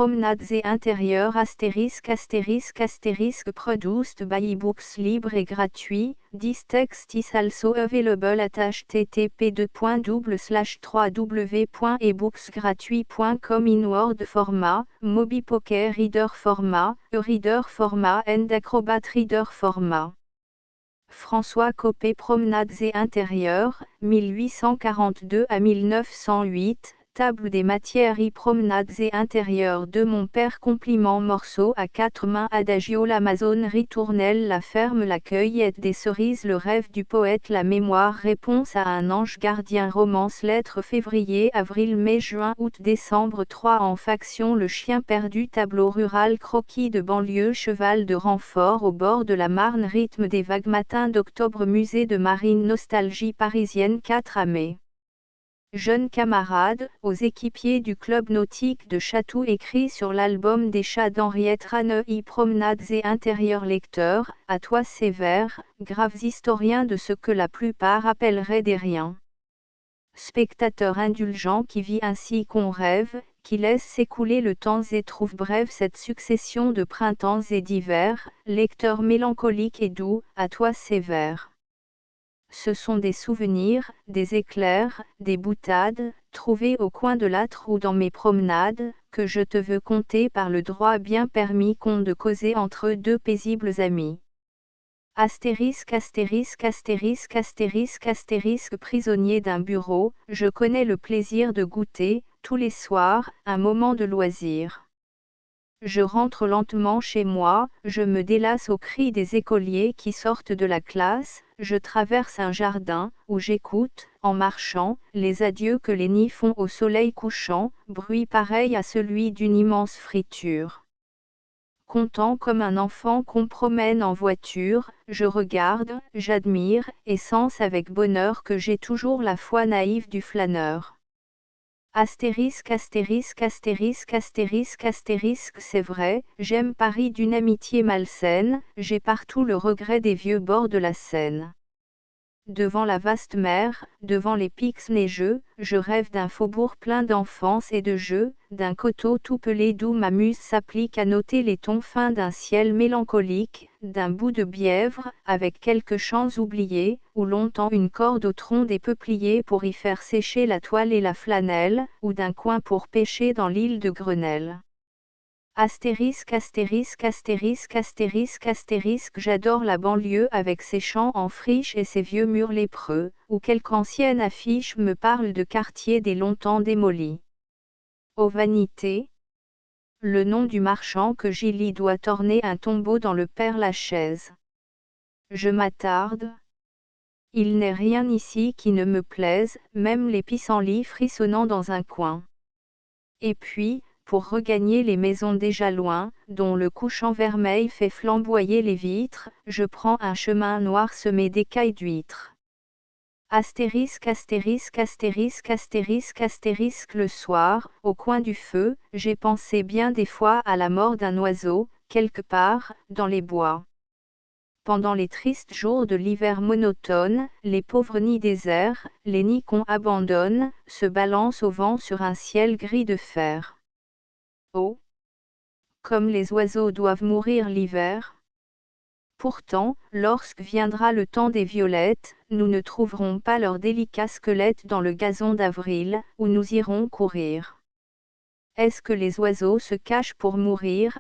promenades et intérieurs *** produced by ebooks libre et gratuit. This text is also available at http://www.ebooksgratuit.com in Word format, Mobi Poker Reader format, e-reader format and Acrobat Reader format. François Coppée Promenades et intérieurs, 1842 à 1908, Table des matières promenades et intérieurs de mon père compliment morceau à quatre mains adagio l'Amazone ritournelle la ferme la cueillette des cerises le rêve du poète la mémoire réponse à un ange gardien romance lettres février avril mai juin août décembre 3 en faction le chien perdu tableau rural croquis de banlieue cheval de renfort au bord de la Marne rythme des vagues matins d'octobre musée de marine nostalgie parisienne 4 à mai. Jeunes camarades, aux équipiers du club nautique de Chatou écrit sur l'album des chats d'Henriette Raneuil promenades et intérieurs lecteurs, à toi sévère, graves historiens de ce que la plupart appelleraient des riens. Spectateur indulgent qui vit ainsi qu'on rêve, qui laisse s'écouler le temps et trouve brève cette succession de printemps et d'hivers, lecteur mélancolique et doux, à toi sévère. Ce sont des souvenirs, des éclairs, des boutades, trouvés au coin de l'âtre ou dans mes promenades, que je te veux conter par le droit bien permis qu'ont de causer entre deux paisibles amis. Prisonnier d'un bureau, je connais le plaisir de goûter, tous les soirs, un moment de loisir. Je rentre lentement chez moi, je me délasse au cri des écoliers qui sortent de la classe, je traverse un jardin, où j'écoute, en marchant, les adieux que les nids font au soleil couchant, bruit pareil à celui d'une immense friture. Content comme un enfant qu'on promène en voiture, je regarde, j'admire, et sens avec bonheur que j'ai toujours la foi naïve du flâneur. C'est vrai, j'aime Paris d'une amitié malsaine, j'ai partout le regret des vieux bords de la Seine. Devant la vaste mer, devant les pics neigeux, je rêve d'un faubourg plein d'enfance et de jeux, d'un coteau tout pelé d'où ma muse s'applique à noter les tons fins d'un ciel mélancolique, d'un bout de Bièvre, avec quelques champs oubliés, où l'on tend une corde au tronc des peupliers pour y faire sécher la toile et la flanelle, ou d'un coin pour pêcher dans l'île de Grenelle. J'adore la banlieue avec ses champs en friche et ses vieux murs lépreux, où quelque ancienne affiche me parle de quartiers des longtemps démolis. Ô vanité! Le nom du marchand que j'y lis doit orner un tombeau dans le Père-Lachaise. Je m'attarde. Il n'est rien ici qui ne me plaise, même les pissenlits frissonnant dans un coin. Et puis, pour regagner les maisons déjà loin, dont le couchant vermeil fait flamboyer les vitres, je prends un chemin noir semé d'écailles d'huîtres. Le soir, au coin du feu, j'ai pensé bien des fois à la mort d'un oiseau, quelque part, dans les bois. Pendant les tristes jours de l'hiver monotone, les pauvres nids déserts, les nids qu'on abandonne, se balancent au vent sur un ciel gris de fer. Oh! Comme les oiseaux doivent mourir l'hiver. Pourtant, lorsque viendra le temps des violettes, nous ne trouverons pas leurs délicats squelettes dans le gazon d'avril, où nous irons courir. Est-ce que les oiseaux se cachent pour mourir?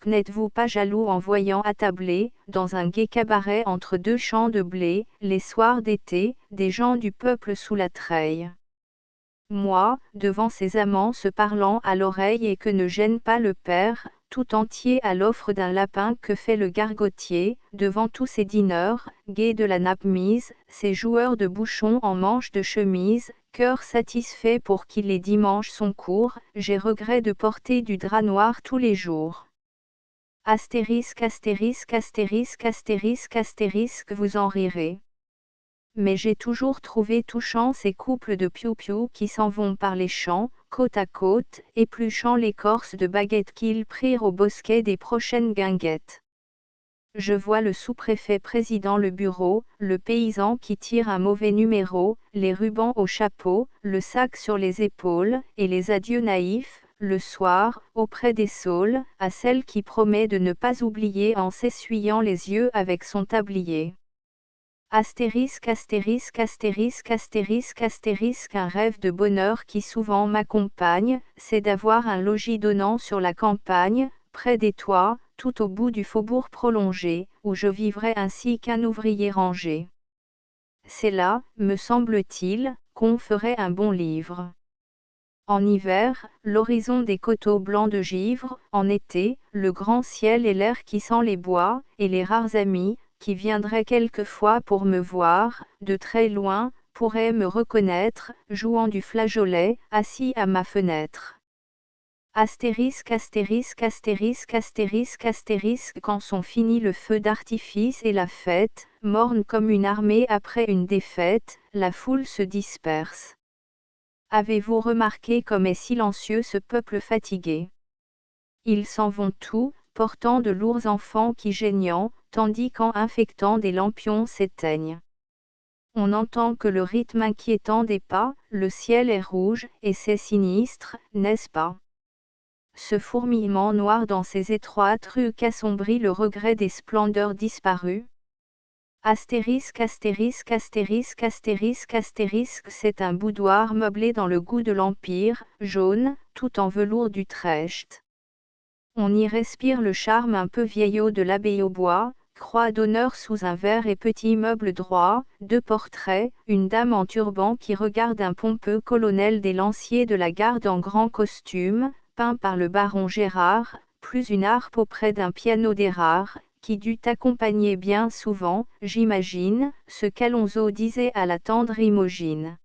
N'êtes-vous pas jaloux en voyant attabler, dans un gai cabaret entre deux champs de blé, les soirs d'été, des gens du peuple sous la treille? Moi, devant ces amants se parlant à l'oreille et que ne gêne pas le père, tout entier à l'offre d'un lapin que fait le gargotier, devant tous ces dîneurs, gais de la nappe mise, ces joueurs de bouchons en manches de chemise, cœur satisfait pour qui les dimanches sont courts, j'ai regret de porter du drap noir tous les jours. Vous en rirez. Mais j'ai toujours trouvé touchant ces couples de piou-piou qui s'en vont par les champs, côte à côte, épluchant l'écorce de baguettes qu'ils prirent au bosquet des prochaines guinguettes. je vois le sous-préfet président le bureau, le paysan qui tire un mauvais numéro, les rubans au chapeau, le sac sur les épaules, et les adieux naïfs, le soir, auprès des saules, à celle qui promet de ne pas oublier en s'essuyant les yeux avec son tablier. Astérisque, astérisque, astérisque, astérisque, astérisque. Un rêve de bonheur qui souvent m'accompagne, c'est d'avoir un logis donnant sur la campagne, près des toits, tout au bout du faubourg prolongé, où je vivrais ainsi qu'un ouvrier rangé. C'est là, me semble-t-il, qu'on ferait un bon livre. En hiver, l'horizon des coteaux blancs de givre, en été, le grand ciel et l'air qui sent les bois, et les rares amis, qui viendraient quelquefois pour me voir, de très loin, pourraient me reconnaître, jouant du flageolet, assis à ma fenêtre. Astérisque, astérisque, astérisque, astérisque, astérisque. Quand sont finis le feu d'artifice et la fête, morne comme une armée après une défaite, la foule se disperse. Avez-vous remarqué comme est silencieux ce peuple fatigué? Ils s'en vont tous, portant de lourds enfants qui geignant, tandis qu'en infectant des lampions s'éteignent. On n'entend que le rythme inquiétant des pas, le ciel est rouge, et c'est sinistre, n'est-ce pas? Ce fourmillement noir dans ces étroites rues qu'assombrit le regret des splendeurs disparues. Astérisque, astérisque, astérisque, astérisque, astérisque. C'est un boudoir meublé dans le goût de l'Empire, jaune, tout en velours d'Utrecht. On y respire le charme un peu vieillot de l'abbaye au bois, croix d'honneur sous un verre et petit meuble droit, deux portraits, une dame en turban qui regarde un pompeux colonel des lanciers de la garde en grand costume, peint par le baron Gérard, plus une harpe auprès d'un piano des rares, qui dut accompagner bien souvent, j'imagine, ce qu'Alonso disait à la tendre Imogine.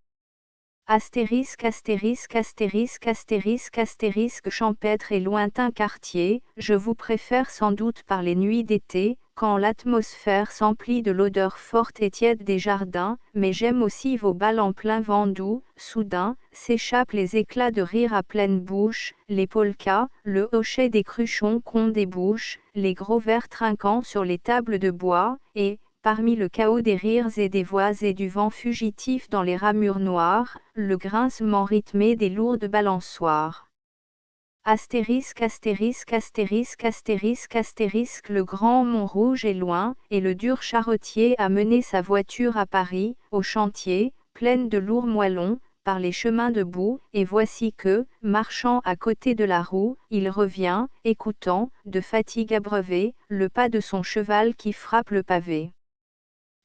Astérisque, astérisque, astérisque, astérisque, astérisque. Champêtre et lointain quartier, je vous préfère sans doute par les nuits d'été, quand l'atmosphère s'emplit de l'odeur forte et tiède des jardins, mais j'aime aussi vos bals en plein vent d'où, soudain, s'échappent les éclats de rire à pleine bouche, les polkas, le hochet des cruchons qu'on débouche, les gros verres trinquant sur les tables de bois, et, parmi le chaos des rires et des voix et du vent fugitif dans les ramures noires, le grincement rythmé des lourdes balançoires. Astérisque, astérisque, astérisque, astérisque, astérisque. Le grand Montrouge est loin, et le dur charretier a mené sa voiture à Paris, au chantier, pleine de lourds moellons, par les chemins de boue, et voici que, marchant à côté de la roue, il revient, écoutant, de fatigue abreuvée, le pas de son cheval qui frappe le pavé.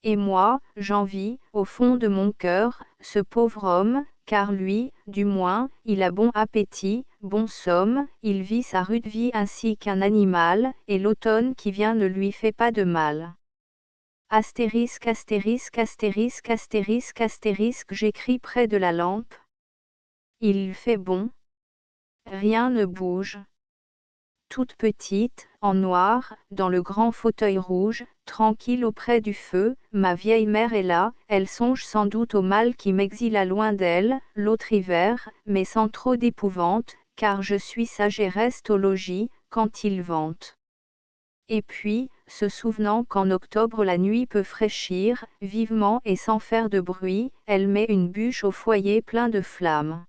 Et moi, j'envie, au fond de mon cœur, ce pauvre homme, car lui, du moins, il a bon appétit, bon somme, il vit sa rude vie ainsi qu'un animal, et l'automne qui vient ne lui fait pas de mal. Astérisque, astérisque, astérisque, astérisque, astérisque. J'écris près de la lampe. Il fait bon. Rien ne bouge. Toute petite, en noir, dans le grand fauteuil rouge, tranquille auprès du feu, ma vieille mère est là, elle songe sans doute au mal qui m'exila loin d'elle, l'autre hiver, mais sans trop d'épouvante, car je suis sage et reste au logis, quand il vente. Et puis, se souvenant qu'en octobre la nuit peut fraîchir, vivement et sans faire de bruit, elle met une bûche au foyer plein de flammes.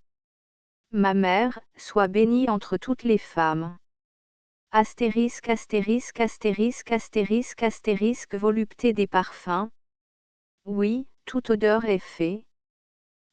Ma mère, soit bénie entre toutes les femmes. Astérisque, astérisque, astérisque, astérisque, astérisque. Volupté des parfums. Oui, toute odeur est fait.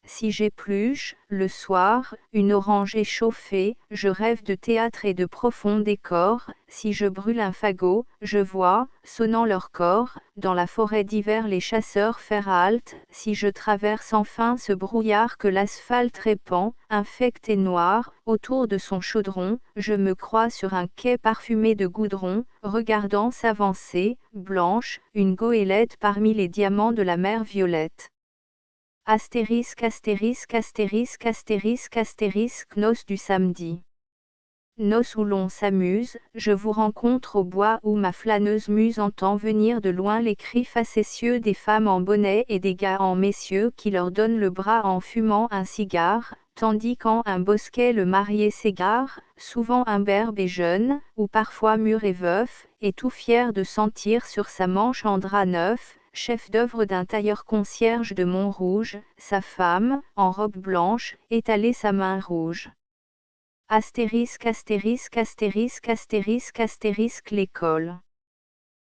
Si j'épluche, le soir, une orange échauffée, je rêve de théâtre et de profonds décors. Si je brûle un fagot, je vois, sonnant leur corps, dans la forêt d'hiver les chasseurs faire halte. Si je traverse enfin ce brouillard que l'asphalte répand, infect et noir, autour de son chaudron, je me crois sur un quai parfumé de goudron, regardant s'avancer, blanche, une goélette parmi les diamants de la mer violette. Astérisque, astérisque, astérisque, astérisque, astérisque. Noces du samedi. Noces où l'on s'amuse, je vous rencontre au bois où ma flâneuse muse entend venir de loin les cris facétieux des femmes en bonnet et des gars en messieurs qui leur donnent le bras en fumant un cigare, tandis qu'en un bosquet le marié s'égare, souvent imberbe et jeune, ou parfois mûr et veuf, et tout fier de sentir sur sa manche en drap neuf, chef d'œuvre d'un tailleur-concierge de Montrouge, sa femme, en robe blanche, étalait sa main rouge. Astérisque, astérisque, astérisque, astérisque, astérisque, l'école.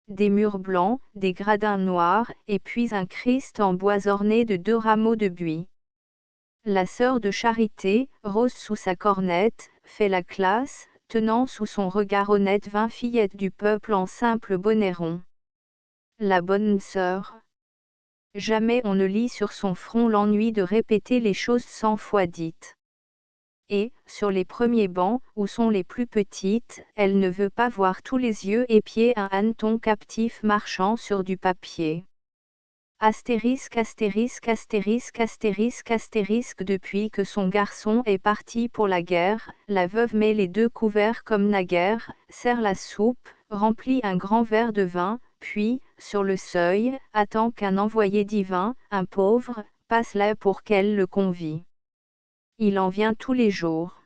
Des murs blancs, des gradins noirs, et puis un Christ en bois orné de 2 rameaux de buis. La sœur de Charité, rose sous sa cornette, fait la classe, tenant sous son regard honnête 20 fillettes du peuple en simple bonnet rond. La bonne sœur. Jamais on ne lit sur son front l'ennui de répéter les choses 100 fois dites. Et, sur les premiers bancs, où sont les plus petites, elle ne veut pas voir tous les yeux épier un hanneton captif marchant sur du papier. Astérisque, astérisque, astérisque, astérisque, astérisque. Depuis que son garçon est parti pour la guerre, la veuve met les 2 couverts comme naguère, sert la soupe, remplit un grand verre de vin, puis, sur le seuil, attend qu'un envoyé divin, un pauvre, passe là pour qu'elle le convie. Il en vient tous les jours.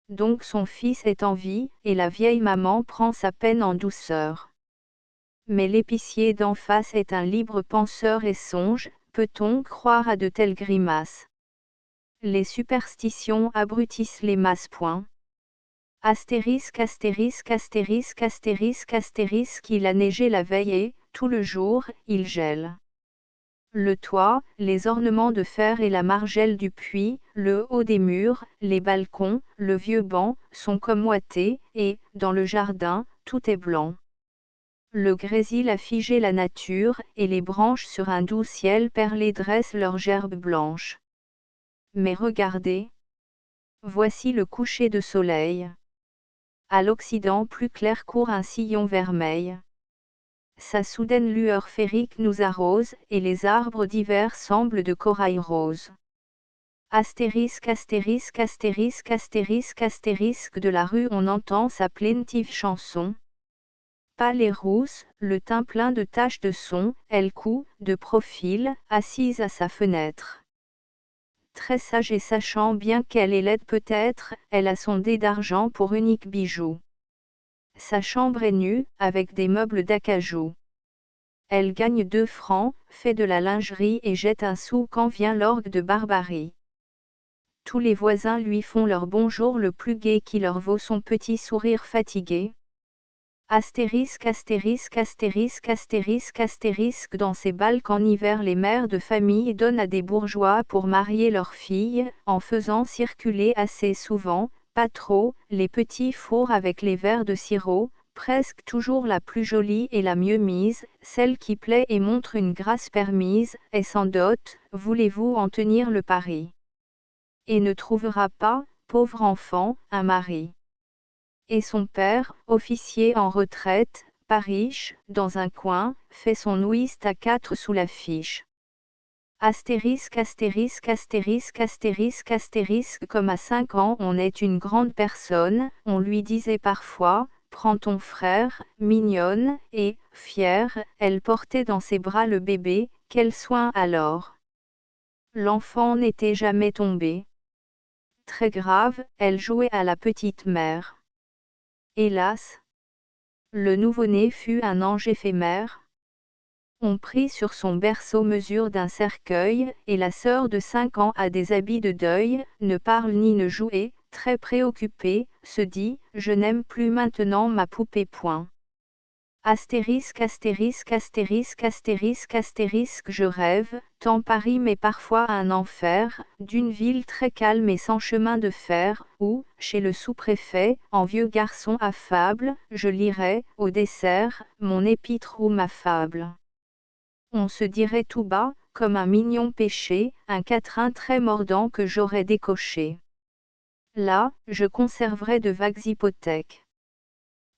Donc son fils est en vie, et la vieille maman prend sa peine en douceur. Mais l'épicier d'en face est un libre penseur et songe, peut-on croire à de telles grimaces? Les superstitions abrutissent les masses. Astérisque, astérisque, astérisque, astérisque, astérisque. Il a neigé la veille et, tout le jour, il gèle. Le toit, les ornements de fer et la margelle du puits, le haut des murs, les balcons, le vieux banc, sont comme ouatés, et, dans le jardin, tout est blanc. Le grésil a figé la nature, et les branches sur un doux ciel perlé dressent leurs gerbes blanches. Mais regardez. Voici le coucher de soleil. À l'occident plus clair court un sillon vermeil. Sa soudaine lueur féerique nous arrose, et les arbres d'hiver semblent de corail rose. Astérisque, astérisque, astérisque, astérisque, astérisque. De la rue on entend sa plaintive chanson. Pâle et rousse, le teint plein de taches de son, elle coud, de profil, assise à sa fenêtre. Très sage et sachant bien qu'elle est laide peut-être, elle a son dé d'argent pour unique bijou. Sa chambre est nue, avec des meubles d'acajou. Elle gagne 2 francs, fait de la lingerie et jette un sou quand vient l'orgue de Barbarie. Tous les voisins lui font leur bonjour le plus gai qui leur vaut son petit sourire fatigué. Astérisque, astérisque, astérisque, astérisque, astérisque. Dans ces bals qu'en hiver les mères de famille donnent à des bourgeois pour marier leurs filles, en faisant circuler assez souvent, pas trop, les petits fours avec les verres de sirop, presque toujours la plus jolie et la mieux mise, celle qui plaît et montre une grâce permise, est sans dot, voulez-vous en tenir le pari? Et ne trouvera pas, pauvre enfant, un mari. Et son père, officier en retraite, pas riche, dans un coin, fait son whist à 4 sous la fiche. Astérisque, astérisque, astérisque, astérisque, astérisque. Comme à 5 ans on est une grande personne, on lui disait parfois, prends ton frère, mignonne, et, fière, elle portait dans ses bras le bébé, quel soin alors! L'enfant n'était jamais tombé. Très grave, elle jouait à la petite mère. Hélas! Le nouveau-né fut un ange éphémère. On prit sur son berceau mesure d'un cercueil, et la sœur de 5 ans a des habits de deuil, ne parle ni ne joue et, très préoccupée, se dit, je n'aime plus maintenant ma poupée. Astérisque, astérisque, astérisque, astérisque, astérisque. Je rêve, tant Paris m'est parfois un enfer, d'une ville très calme et sans chemin de fer, où, chez le sous-préfet, en vieux garçon affable, je lirais, au dessert, mon épître ou ma fable. On se dirait tout bas, comme un mignon péché, un quatrain très mordant que j'aurais décoché. Là, je conserverais de vagues hypothèques.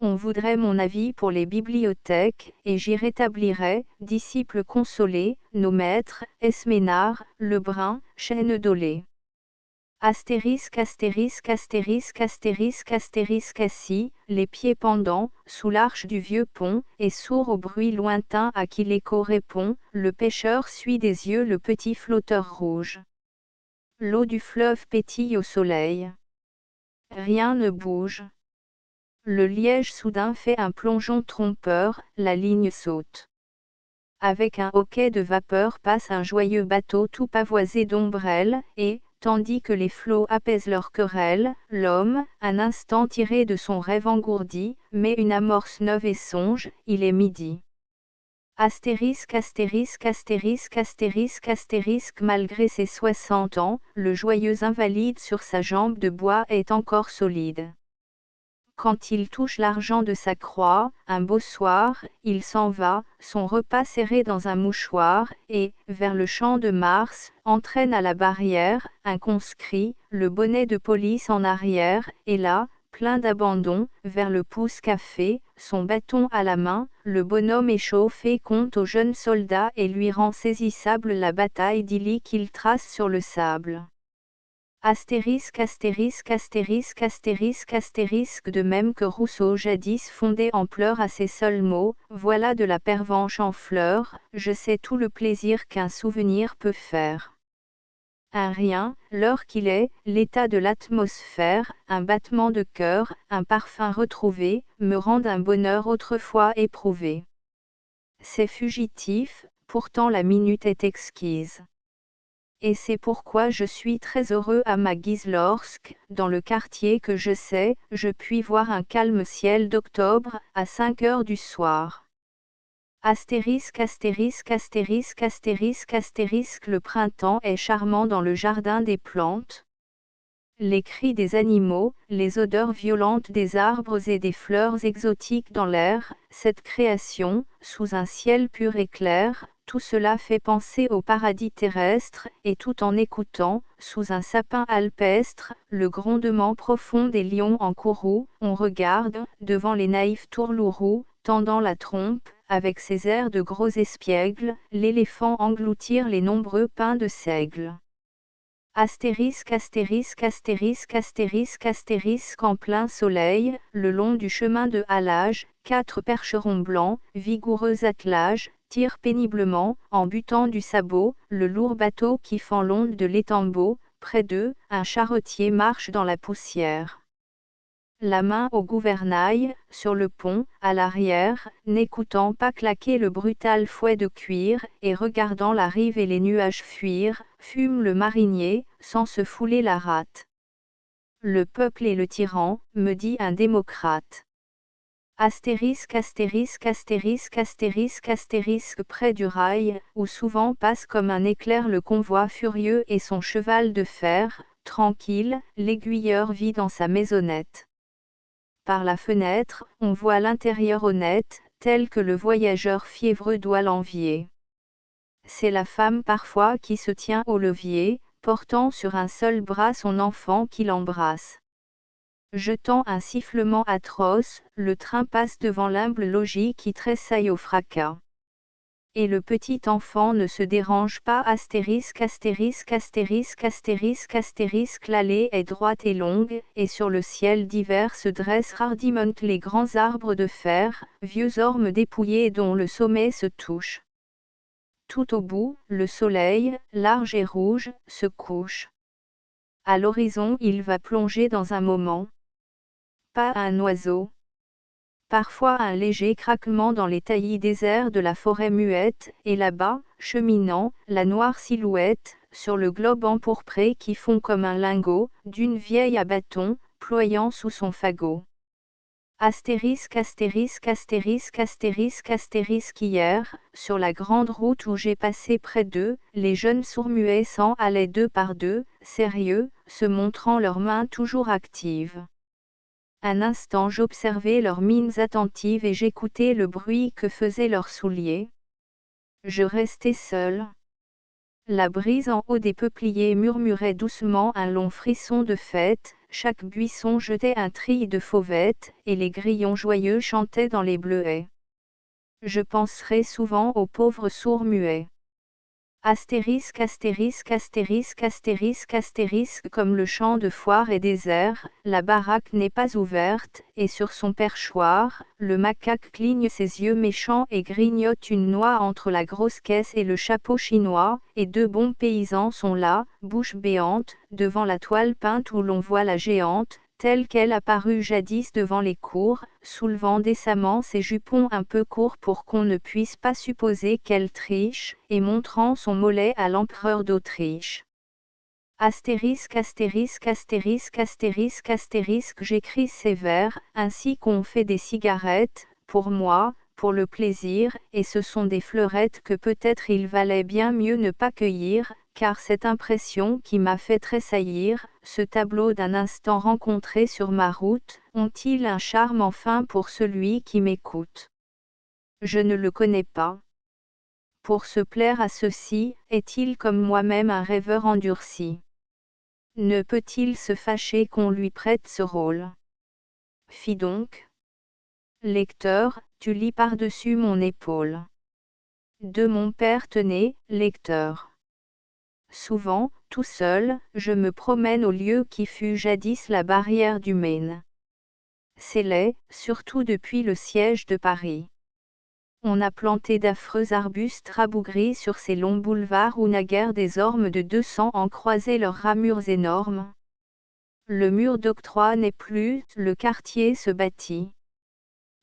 On voudrait mon avis pour les bibliothèques, et j'y rétablirais, disciples consolés, nos maîtres, Esménard, Lebrun, Chênedollé. Astérisque, astérisque, astérisque, astérisque, astérisque. Assis, les pieds pendants, sous l'arche du vieux pont, et sourd au bruit lointain à qui l'écho répond, le pêcheur suit des yeux le petit flotteur rouge. L'eau du fleuve pétille au soleil. Rien ne bouge. Le liège soudain fait un plongeon trompeur, la ligne saute. Avec un hoquet de vapeur passe un joyeux bateau tout pavoisé d'ombrelles, et, tandis que les flots apaisent leur querelle, l'homme, un instant tiré de son rêve engourdi, met une amorce neuve et songe, il est midi. Astérisque astérisque astérisque astérisque astérisque malgré ses 60 ans, le joyeux invalide sur sa jambe de bois est encore solide. Quand il touche l'argent de sa croix, un beau soir, il s'en va, son repas serré dans un mouchoir, et, vers le champ de Mars, entraîne à la barrière, un conscrit, le bonnet de police en arrière, et là, plein d'abandon, vers le pouce-café, son bâton à la main, le bonhomme échauffé compte au jeune soldat et lui rend saisissable la bataille d'Illy qu'il trace sur le sable. Astérisque astérisque astérisque astérisque astérisque de même que Rousseau jadis fondait en pleurs à ces seuls mots, voilà de la pervenche en fleurs, je sais tout le plaisir qu'un souvenir peut faire. Un rien, l'heure qu'il est, l'état de l'atmosphère, un battement de cœur, un parfum retrouvé, me rendent un bonheur autrefois éprouvé. C'est fugitif, pourtant la minute est exquise. Et c'est pourquoi je suis très heureux à ma guise lorsque, dans le quartier que je sais, je puis voir un calme ciel d'octobre, à 5 heures du soir. Astérisque astérisque astérisque astérisque astérisque le printemps est charmant dans le jardin des plantes. Les cris des animaux, les odeurs violentes des arbres et des fleurs exotiques dans l'air, cette création, sous un ciel pur et clair, tout cela fait penser au paradis terrestre, et tout en écoutant, sous un sapin alpestre, le grondement profond des lions en courroux, on regarde, devant les naïfs tourlourous, tendant la trompe, avec ses airs de gros espiègles, l'éléphant engloutir les nombreux pins de seigle. Astérisque astérisque astérisque astérisque astérisque en plein soleil, le long du chemin de halage, 4 percherons blancs, vigoureux attelages, tirent péniblement, en butant du sabot, le lourd bateau qui fend l'onde de l'étambot, près d'eux, un charretier marche dans la poussière. La main au gouvernail, sur le pont, à l'arrière, n'écoutant pas claquer le brutal fouet de cuir, et regardant la rive et les nuages fuir, fume le marinier, sans se fouler la rate. Le peuple est le tyran, me dit un démocrate. Astérisque astérisque astérisque astérisque astérisque près du rail, où souvent passe comme un éclair le convoi furieux et son cheval de fer, tranquille, l'aiguilleur vit dans sa maisonnette. Par la fenêtre, on voit l'intérieur honnête, tel que le voyageur fiévreux doit l'envier. C'est la femme parfois qui se tient au levier, portant sur un seul bras son enfant qui l'embrasse. Jetant un sifflement atroce, le train passe devant l'humble logis qui tressaille au fracas. Et le petit enfant ne se dérange pas astérisque astérisque astérisque astérisque astérisque l'allée est droite et longue, et sur le ciel d'hiver se dressent hardiment les grands arbres de fer, vieux ormes dépouillés dont le sommet se touche. Tout au bout, le soleil, large et rouge, se couche. À l'horizon il va plonger dans un moment. Pas un oiseau. Parfois un léger craquement dans les taillis déserts de la forêt muette, et là-bas, cheminant, la noire silhouette, sur le globe empourpré qui fond comme un lingot, d'une vieille à bâton, ployant sous son fagot. Astérisque astérisque astérisque astérisque astérisque hier, sur la grande route où j'ai passé près d'eux, les jeunes sourds-muets s'en allaient 2 par 2, sérieux, se montrant leurs mains toujours actives. Un instant j'observais leurs mines attentives et j'écoutais le bruit que faisaient leurs souliers. Je restais seul. La brise en haut des peupliers murmurait doucement un long frisson de fête, chaque buisson jetait un tri de fauvettes, et les grillons joyeux chantaient dans les bleuets. Je penserai souvent aux pauvres sourds-muets. Astérisque astérisque astérisque astérisque astérisque comme le champ de foire est désert, la baraque n'est pas ouverte, et sur son perchoir, le macaque cligne ses yeux méchants et grignote une noix entre la grosse caisse et le chapeau chinois, et 2 bons paysans sont là, bouche béante, devant la toile peinte où l'on voit la géante, telle qu'elle apparut jadis devant les cours, soulevant décemment ses jupons un peu courts pour qu'on ne puisse pas supposer qu'elle triche, et montrant son mollet à l'empereur d'Autriche. Astérisque astérisque astérisque astérisque astérisque j'écris ces vers, ainsi qu'on fait des cigarettes, pour moi, pour le plaisir, et ce sont des fleurettes que peut-être il valait bien mieux ne pas cueillir, car cette impression qui m'a fait tressaillir, ce tableau d'un instant rencontré sur ma route, ont-ils un charme enfin pour celui qui m'écoute? Je ne le connais pas. Pour se plaire à ceux-ci, est-il comme moi-même un rêveur endurci? Ne peut-il se fâcher qu'on lui prête ce rôle? Fi donc. Lecteur, tu lis par-dessus mon épaule. De mon père tenez, lecteur. Souvent, tout seul, je me promène au lieu qui fut jadis la barrière du Maine. C'est laid, surtout depuis le siège de Paris. On a planté d'affreux arbustes rabougris sur ces longs boulevards où naguère des ormes de 200 ans croisaient leurs ramures énormes. Le mur d'octroi n'est plus, le quartier se bâtit.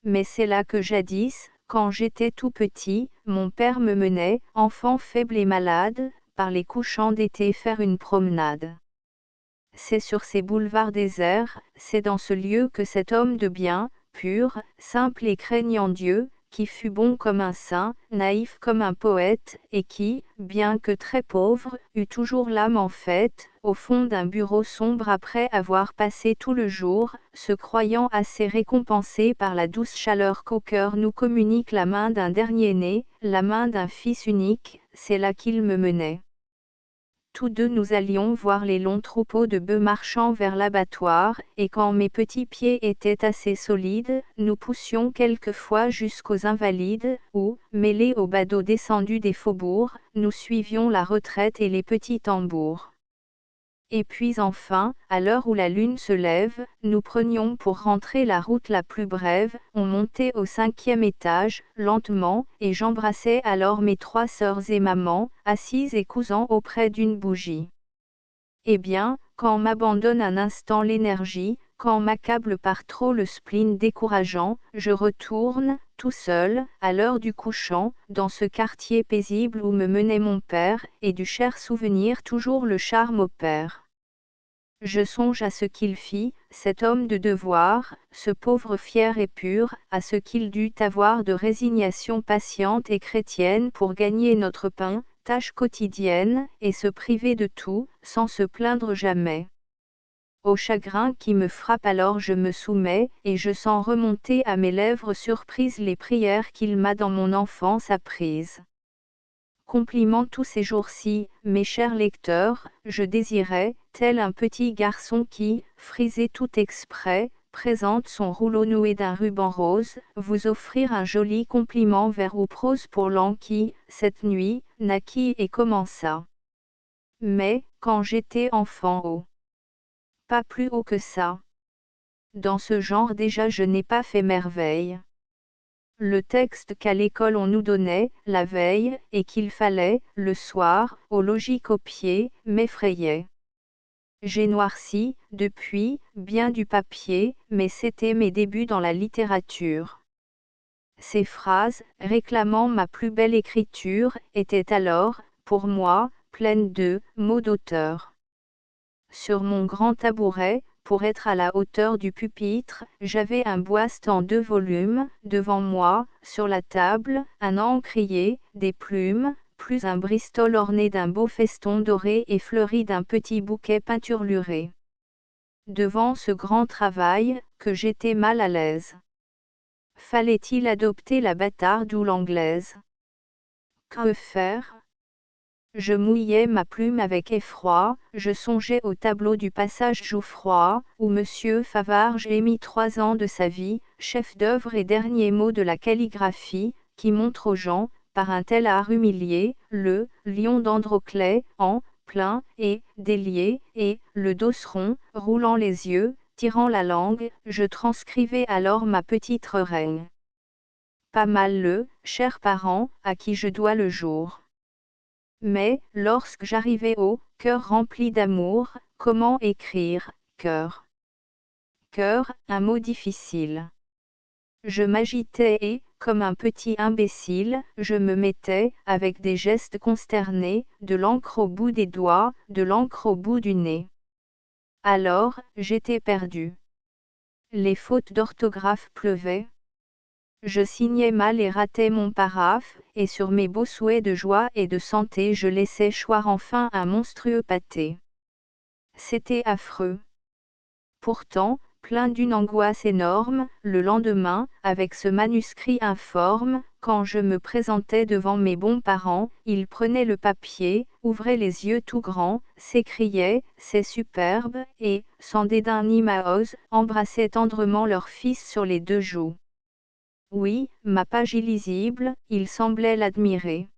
Mais c'est là que jadis, quand j'étais tout petit, mon père me menait, enfant faible et malade, par les couchants d'été faire une promenade. C'est sur ces boulevards déserts, c'est dans ce lieu que cet homme de bien, pur, simple et craignant Dieu, qui fut bon comme un saint, naïf comme un poète, et qui, bien que très pauvre, eut toujours l'âme en fête, au fond d'un bureau sombre après avoir passé tout le jour, se croyant assez récompensé par la douce chaleur qu'au cœur nous communique la main d'un dernier-né, la main d'un fils unique, c'est là qu'il me menait. Tous deux nous allions voir les longs troupeaux de bœufs marchant vers l'abattoir, et quand mes petits pieds étaient assez solides, nous poussions quelquefois jusqu'aux Invalides, où, mêlés aux badauds descendus des faubourgs, nous suivions la retraite et les petits tambours. Et puis enfin, à l'heure où la lune se lève, nous prenions pour rentrer la route la plus brève, on montait au 5e étage, lentement, et j'embrassais alors mes 3 sœurs et maman, assises et cousant auprès d'une bougie. Eh bien, quand m'abandonne un instant l'énergie, quand m'accable par trop le spleen décourageant, je retourne, tout seul, à l'heure du couchant, dans ce quartier paisible où me menait mon père, et du cher souvenir toujours le charme opère. Je songe à ce qu'il fit, cet homme de devoir, ce pauvre fier et pur, à ce qu'il dut avoir de résignation patiente et chrétienne pour gagner notre pain, tâche quotidienne, et se priver de tout, sans se plaindre jamais. Au chagrin qui me frappe alors je me soumets, et je sens remonter à mes lèvres surprises les prières qu'il m'a dans mon enfance apprises. Compliment tous ces jours-ci, mes chers lecteurs, je désirais, tel un petit garçon qui, frisé tout exprès, présente son rouleau noué d'un ruban rose, vous offrir un joli compliment vers ou prose pour l'an qui, cette nuit, naquit et commença. Mais, quand j'étais enfant pas plus haut que ça. Dans ce genre déjà je n'ai pas fait merveille. Le texte qu'à l'école on nous donnait, la veille, et qu'il fallait, le soir, au logis copier, m'effrayait. J'ai noirci, depuis, bien du papier, mais c'était mes débuts dans la littérature. Ces phrases, réclamant ma plus belle écriture, étaient alors, pour moi, pleines de mots d'auteur. Sur mon grand tabouret, pour être à la hauteur du pupitre, j'avais un Boist en 2 volumes, devant moi, sur la table, un encrier, des plumes, plus un Bristol orné d'un beau feston doré et fleuri d'un petit bouquet peinturluré. Devant ce grand travail, que j'étais mal à l'aise. Fallait-il adopter la bâtarde ou l'anglaise? Que faire? Je mouillais ma plume avec effroi, je songeais au tableau du passage Jouffroy, où M. Favarge émit 3 ans de sa vie, chef-d'œuvre et dernier mot de la calligraphie, qui montre aux gens, par un tel art humilié, le lion d'Androclès, en plein, et délié, et le dosseron, roulant les yeux, tirant la langue, je transcrivais alors ma petite reine. Pas mal le, cher parent, à qui je dois le jour. Mais, lorsque j'arrivais au cœur rempli d'amour, comment écrire cœur? cœur, un mot difficile. Je m'agitais et, comme un petit imbécile, je me mettais, avec des gestes consternés, de l'encre au bout des doigts, de l'encre au bout du nez. Alors, j'étais perdu. Les fautes d'orthographe pleuvaient. Je signais mal et ratais mon paraphe, et sur mes beaux souhaits de joie et de santé je laissais choir enfin un monstrueux pâté. C'était affreux. Pourtant, plein d'une angoisse énorme, le lendemain, avec ce manuscrit informe, quand je me présentais devant mes bons parents, ils prenaient le papier, ouvraient les yeux tout grands, s'écriaient « c'est superbe » et, sans dédain ni maose, embrassaient tendrement leur fils sur les 2 joues. Oui, ma page illisible, ils semblaient l'admirer.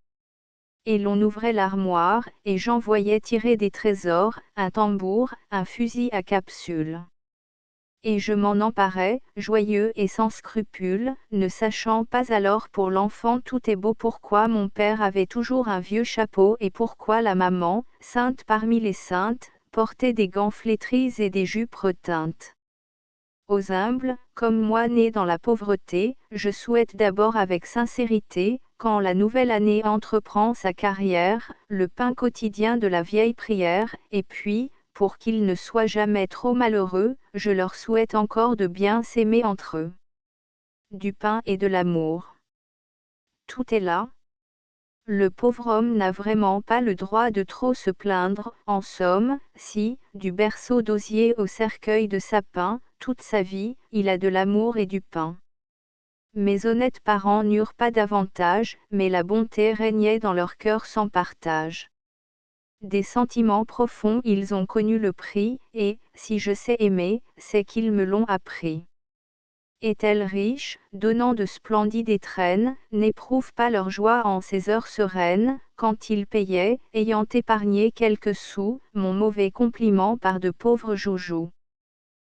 Et l'on ouvrait l'armoire, et j'en voyais tirer des trésors, un tambour, un fusil à capsule. Et je m'en emparais, joyeux et sans scrupule, ne sachant pas alors pour l'enfant tout est beau pourquoi mon père avait toujours un vieux chapeau et pourquoi la maman, sainte parmi les saintes, portait des gants flétris et des jupes reteintes. Aux humbles, comme moi nés dans la pauvreté, je souhaite d'abord avec sincérité, quand la nouvelle année entreprend sa carrière, le pain quotidien de la vieille prière, et puis, pour qu'ils ne soient jamais trop malheureux, je leur souhaite encore de bien s'aimer entre eux. Du pain et de l'amour. Tout est là. Le pauvre homme n'a vraiment pas le droit de trop se plaindre, en somme, si, du berceau d'osier au cercueil de sapin, toute sa vie, il a de l'amour et du pain. Mes honnêtes parents n'eurent pas davantage, mais la bonté régnait dans leur cœur sans partage. Des sentiments profonds ils ont connu le prix, et, si je sais aimer, c'est qu'ils me l'ont appris. Est-elle riche, donnant de splendides étrennes, n'éprouvent pas leur joie en ces heures sereines, quand ils payaient, ayant épargné quelques sous, mon mauvais compliment par de pauvres joujoux.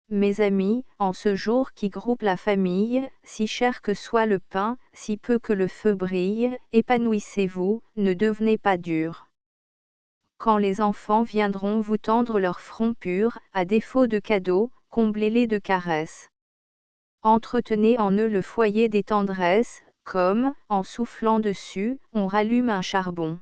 Mes amis, en ce jour qui groupe la famille, si cher que soit le pain, si peu que le feu brille, épanouissez-vous, ne devenez pas durs. Quand les enfants viendront vous tendre leur front pur, à défaut de cadeaux, comblez-les de caresses. Entretenez en eux le foyer des tendresses, comme, en soufflant dessus, on rallume un charbon.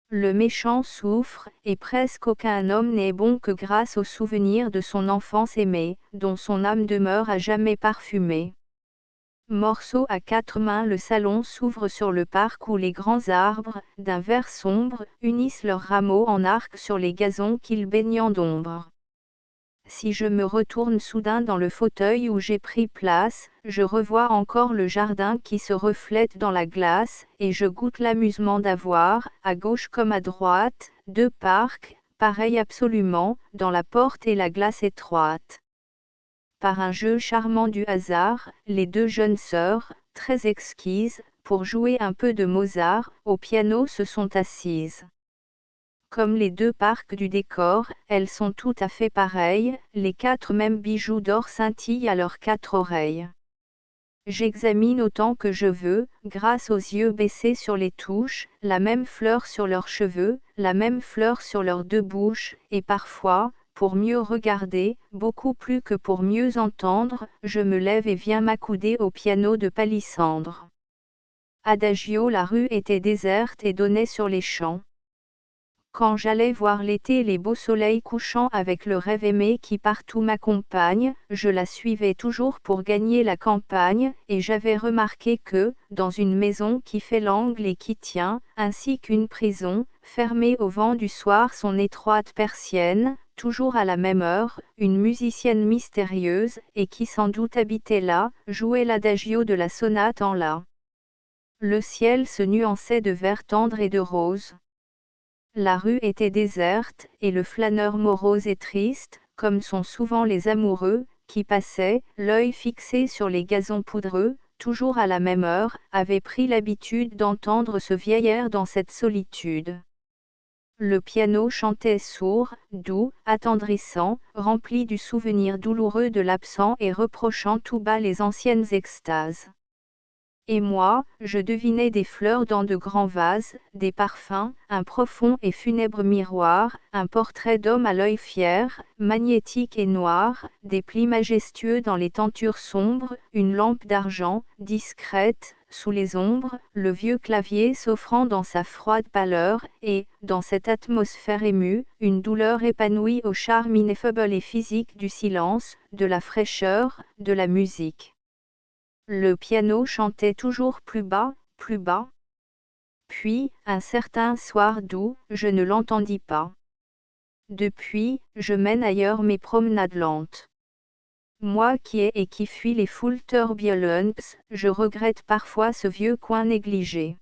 Le méchant souffre, et presque aucun homme n'est bon que grâce au souvenir de son enfance aimée, dont son âme demeure à jamais parfumée. Morceau à 4 mains le salon s'ouvre sur le parc où les grands arbres, d'un vert sombre, unissent leurs rameaux en arc sur les gazons qu'ils baignent d'ombre. Si je me retourne soudain dans le fauteuil où j'ai pris place, je revois encore le jardin qui se reflète dans la glace, et je goûte l'amusement d'avoir, à gauche comme à droite, 2 parcs, pareils absolument, dans la porte et la glace étroite. Par un jeu charmant du hasard, les 2 jeunes sœurs, très exquises, pour jouer un peu de Mozart, au piano se sont assises. Comme les 2 parcs du décor, elles sont tout à fait pareilles, les 4 mêmes bijoux d'or scintillent à leurs 4 oreilles. J'examine autant que je veux, grâce aux yeux baissés sur les touches, la même fleur sur leurs cheveux, la même fleur sur leurs 2 bouches, et parfois, pour mieux regarder, beaucoup plus que pour mieux entendre, je me lève et viens m'accouder au piano de palissandre. Adagio, la rue était déserte et donnait sur les champs. Quand j'allais voir l'été les beaux soleils couchants avec le rêve aimé qui partout m'accompagne, je la suivais toujours pour gagner la campagne, et j'avais remarqué que, dans une maison qui fait l'angle et qui tient, ainsi qu'une prison, fermée au vent du soir son étroite persienne, toujours à la même heure, une musicienne mystérieuse, et qui sans doute habitait là, jouait l'adagio de la sonate en la. Le ciel se nuançait de vert tendre et de rose. La rue était déserte, et le flâneur morose et triste, comme sont souvent les amoureux, qui passaient, l'œil fixé sur les gazons poudreux, toujours à la même heure, avait pris l'habitude d'entendre ce vieil air dans cette solitude. Le piano chantait sourd, doux, attendrissant, rempli du souvenir douloureux de l'absent et reprochant tout bas les anciennes extases. Et moi, je devinais des fleurs dans de grands vases, des parfums, un profond et funèbre miroir, un portrait d'homme à l'œil fier, magnétique et noir, des plis majestueux dans les tentures sombres, une lampe d'argent, discrète, sous les ombres, le vieux clavier s'offrant dans sa froide pâleur, et, dans cette atmosphère émue, une douleur épanouie au charme ineffable et physique du silence, de la fraîcheur, de la musique. Le piano chantait toujours plus bas, plus bas. Puis, un certain soir d'août, je ne l'entendis pas. Depuis, je mène ailleurs mes promenades lentes. Moi qui ai et qui fuis les foules tourbillonnantes, je regrette parfois ce vieux coin négligé.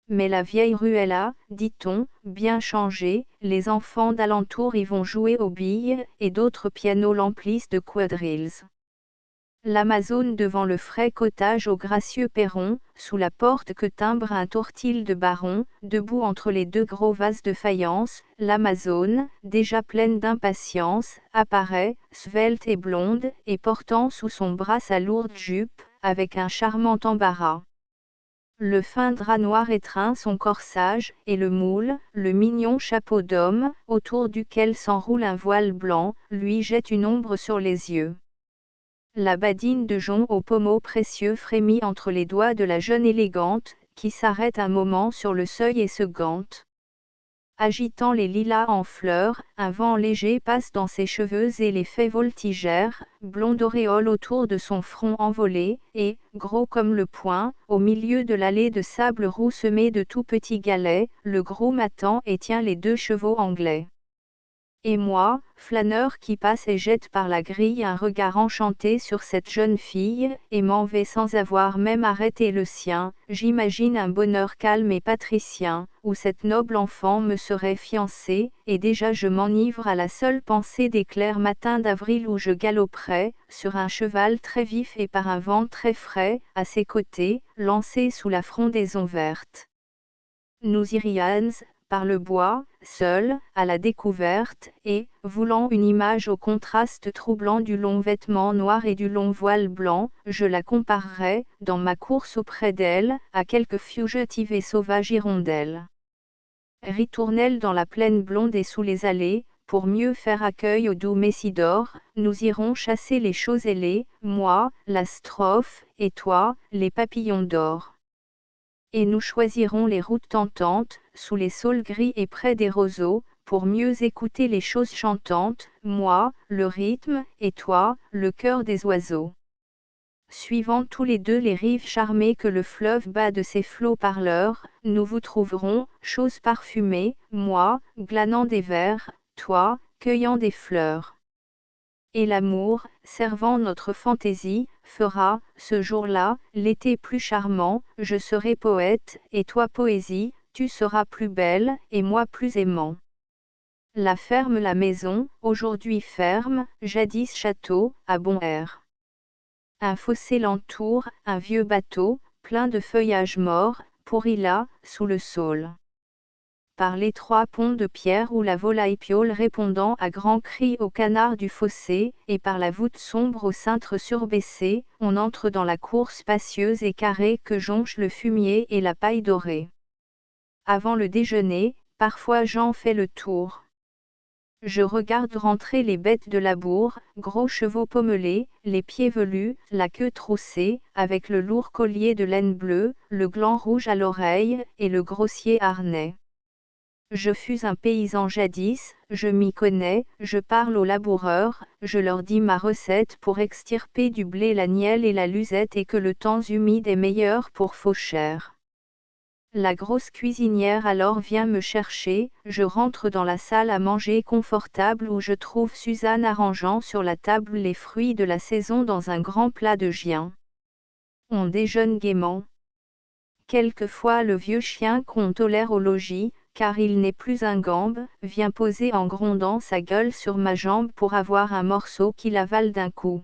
Mais la vieille ruelle a, dit-on, bien changé, les enfants d'alentour y vont jouer aux billes, et d'autres pianos l'emplissent de quadrilles. L'Amazone devant le frais cottage au gracieux perron, sous la porte que timbre un tourtil de baron, debout entre les deux gros vases de faïence, l'Amazone, déjà pleine d'impatience, apparaît, svelte et blonde, et portant sous son bras sa lourde jupe, avec un charmant embarras. Le fin drap noir étreint son corsage, et le moule, le mignon chapeau d'homme, autour duquel s'enroule un voile blanc, lui jette une ombre sur les yeux. La badine de jonc aux pommeaux précieux frémit entre les doigts de la jeune élégante, qui s'arrête un moment sur le seuil et se gante. Agitant les lilas en fleurs, un vent léger passe dans ses cheveux et les fait voltigères, blonde auréole autour de son front envolé, et, gros comme le poing, au milieu de l'allée de sable roux semée de tout petits galets, le groom attend et tient les 2 chevaux anglais. Et moi, flâneur qui passe et jette par la grille un regard enchanté sur cette jeune fille, et m'en vais sans avoir même arrêté le sien, j'imagine un bonheur calme et patricien, où cette noble enfant me serait fiancée, et déjà je m'enivre à la seule pensée des clairs matins d'avril où je galoperais, sur un cheval très vif et par un vent très frais, à ses côtés, lancé sous la frondaison verte. Nous irions, par le bois, seul, à la découverte, et, voulant une image au contraste troublant du long vêtement noir et du long voile blanc, je la comparerais, dans ma course auprès d'elle, à quelque fugitive et sauvage hirondelle. Ritournelle dans la plaine blonde et sous les allées, pour mieux faire accueil au doux Messidor, nous irons chasser les choses ailées, moi, la strophe, et toi, les papillons d'or. Et nous choisirons les routes tentantes, sous les saules gris et près des roseaux, pour mieux écouter les choses chantantes, moi, le rythme, et toi, le chœur des oiseaux. Suivant tous les 2 les rives charmées que le fleuve bat de ses flots parleurs, nous vous trouverons, choses parfumées, moi, glanant des vers, toi, cueillant des fleurs. Et l'amour, servant notre fantaisie, fera, ce jour-là, l'été plus charmant, je serai poète, et toi poésie, tu seras plus belle, et moi plus aimant. La ferme la maison, aujourd'hui ferme, jadis château, à bon air. Un fossé l'entoure, un vieux bateau, plein de feuillage mort, pourri là, sous le saule. Par l'étroit pont de pierre où la volaille piaule répondant à grands cris au canard du fossé, et par la voûte sombre au cintre surbaissé, on entre dans la cour spacieuse et carrée que jonche le fumier et la paille dorée. Avant le déjeuner, parfois j'en fais le tour. Je regarde rentrer les bêtes de labour, gros chevaux pommelés, les pieds velus, la queue troussée, avec le lourd collier de laine bleue, le gland rouge à l'oreille, et le grossier harnais. Je fus un paysan jadis, je m'y connais, je parle aux laboureurs, je leur dis ma recette pour extirper du blé la nielle et la luzette et que le temps humide est meilleur pour fauchère. La grosse cuisinière alors vient me chercher, je rentre dans la salle à manger confortable où je trouve Suzanne arrangeant sur la table les fruits de la saison dans un grand plat de gien. On déjeune gaiement. Quelquefois le vieux chien qu'on tolère au logis, car il n'est plus un gambe, vient poser en grondant sa gueule sur ma jambe pour avoir un morceau qu'il avale d'un coup.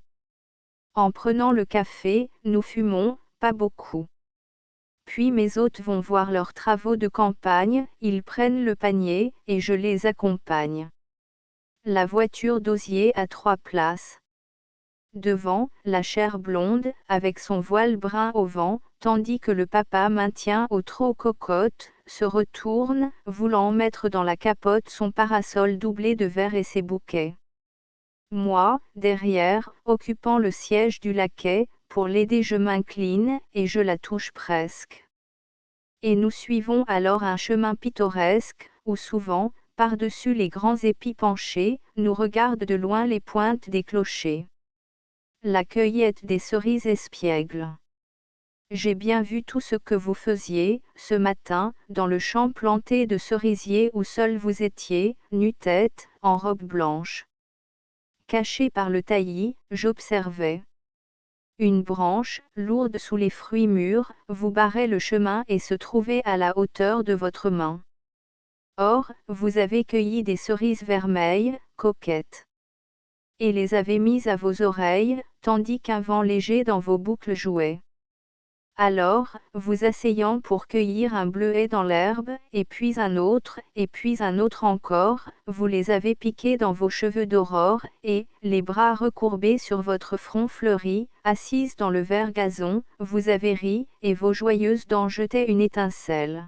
En prenant le café, nous fumons, pas beaucoup. Puis mes hôtes vont voir leurs travaux de campagne, ils prennent le panier, et je les accompagne. La voiture d'osier a 3 places. Devant, la chère blonde, avec son voile brun au vent, tandis que le papa maintient au trot cocotte, se retourne, voulant mettre dans la capote son parasol doublé de verre et ses bouquets. Moi, derrière, occupant le siège du laquais, pour l'aider je m'incline, et je la touche presque. Et nous suivons alors un chemin pittoresque, où souvent, par-dessus les grands épis penchés, nous regardent de loin les pointes des clochers. La cueillette des cerises espiègles. J'ai bien vu tout ce que vous faisiez, ce matin, dans le champ planté de cerisiers où seul vous étiez, nu-tête, en robe blanche. Caché par le taillis, j'observais. Une branche, lourde sous les fruits mûrs, vous barrait le chemin et se trouvait à la hauteur de votre main. Or, vous avez cueilli des cerises vermeilles, coquettes. Et les avez mises à vos oreilles, tandis qu'un vent léger dans vos boucles jouait. Alors, vous asseyant pour cueillir un bleuet dans l'herbe, et puis un autre encore, vous les avez piqués dans vos cheveux d'aurore, et, les bras recourbés sur votre front fleuri, assise dans le vert gazon, vous avez ri, et vos joyeuses dents jetaient une étincelle.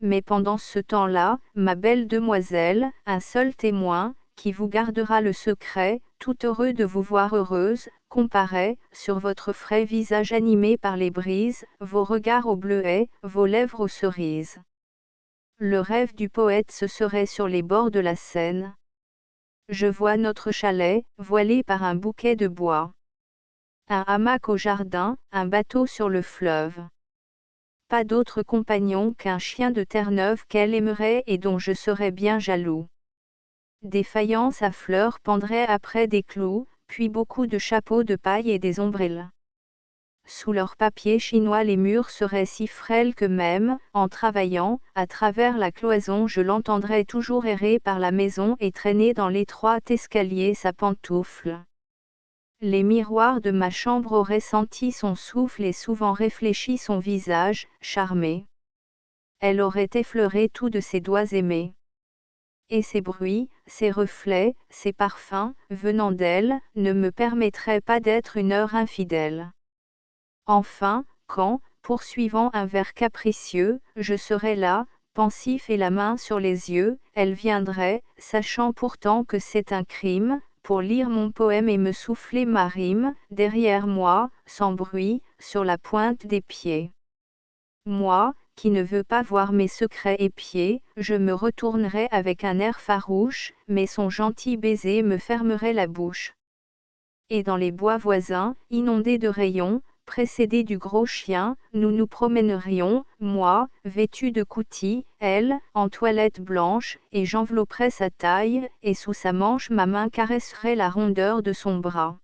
Mais pendant ce temps-là, ma belle demoiselle, un seul témoin, qui vous gardera le secret, tout heureux de vous voir heureuse, comparait, sur votre frais visage animé par les brises, vos regards aux bleuets, vos lèvres aux cerises. Le rêve du poète se serait sur les bords de la Seine. Je vois notre chalet, voilé par un bouquet de bois. Un hamac au jardin, un bateau sur le fleuve. Pas d'autre compagnon qu'un chien de Terre-Neuve qu'elle aimerait et dont je serais bien jaloux. Des faïences à fleurs pendraient après des clous, puis beaucoup de chapeaux de paille et des ombrelles. Sous leur papier chinois les murs seraient si frêles que même, en travaillant, à travers la cloison je l'entendrais toujours errer par la maison et traîner dans l'étroit escalier sa pantoufle. Les miroirs de ma chambre auraient senti son souffle et souvent réfléchi son visage, charmé. Elle aurait effleuré tout de ses doigts aimés. Et ces bruits, ces reflets, ces parfums, venant d'elle, ne me permettraient pas d'être une heure infidèle. Enfin, quand, poursuivant un vers capricieux, je serais là, pensif et la main sur les yeux, elle viendrait, sachant pourtant que c'est un crime, pour lire mon poème et me souffler ma rime, derrière moi, sans bruit, sur la pointe des pieds. Moi, qui ne veux pas voir mes secrets épiés, je me retournerais avec un air farouche, mais son gentil baiser me fermerait la bouche. Et dans les bois voisins, inondés de rayons, précédés du gros chien, nous nous promènerions, moi, vêtu de coutil, elle, en toilette blanche, et j'envelopperais sa taille, et sous sa manche ma main caresserait la rondeur de son bras.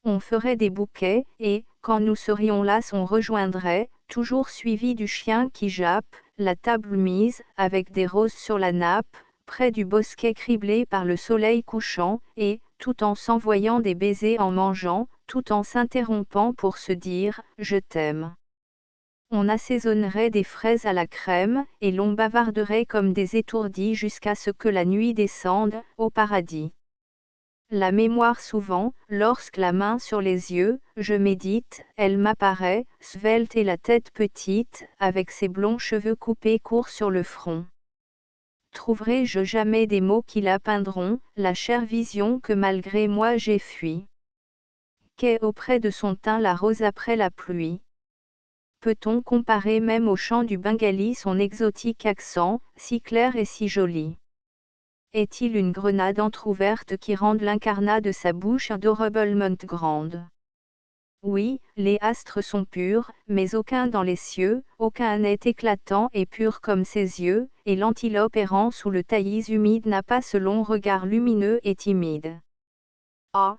On ferait des bouquets, et, quand nous serions là on rejoindrait, toujours suivi du chien qui jappe, la table mise, avec des roses sur la nappe, près du bosquet criblé par le soleil couchant, et, tout en s'envoyant des baisers en mangeant, tout en s'interrompant pour se dire « je t'aime ». On assaisonnerait des fraises à la crème, et l'on bavarderait comme des étourdis jusqu'à ce que la nuit descende, au paradis. La mémoire souvent, lorsque la main sur les yeux, je médite, elle m'apparaît, svelte et la tête petite, avec ses blonds cheveux coupés courts sur le front. Trouverai-je jamais des mots qui la peindront, la chère vision que malgré moi j'ai fui? Qu'est auprès de son teint la rose après la pluie? Peut-on comparer même au chant du Bengali son exotique accent, si clair et si joli? Est-il une grenade entr'ouverte qui rende l'incarnat de sa bouche adorablement grande? Oui, les astres sont purs, mais aucun dans les cieux, aucun n'est éclatant et pur comme ses yeux, et l'antilope errant sous le taillis humide n'a pas ce long regard lumineux et timide. Ah!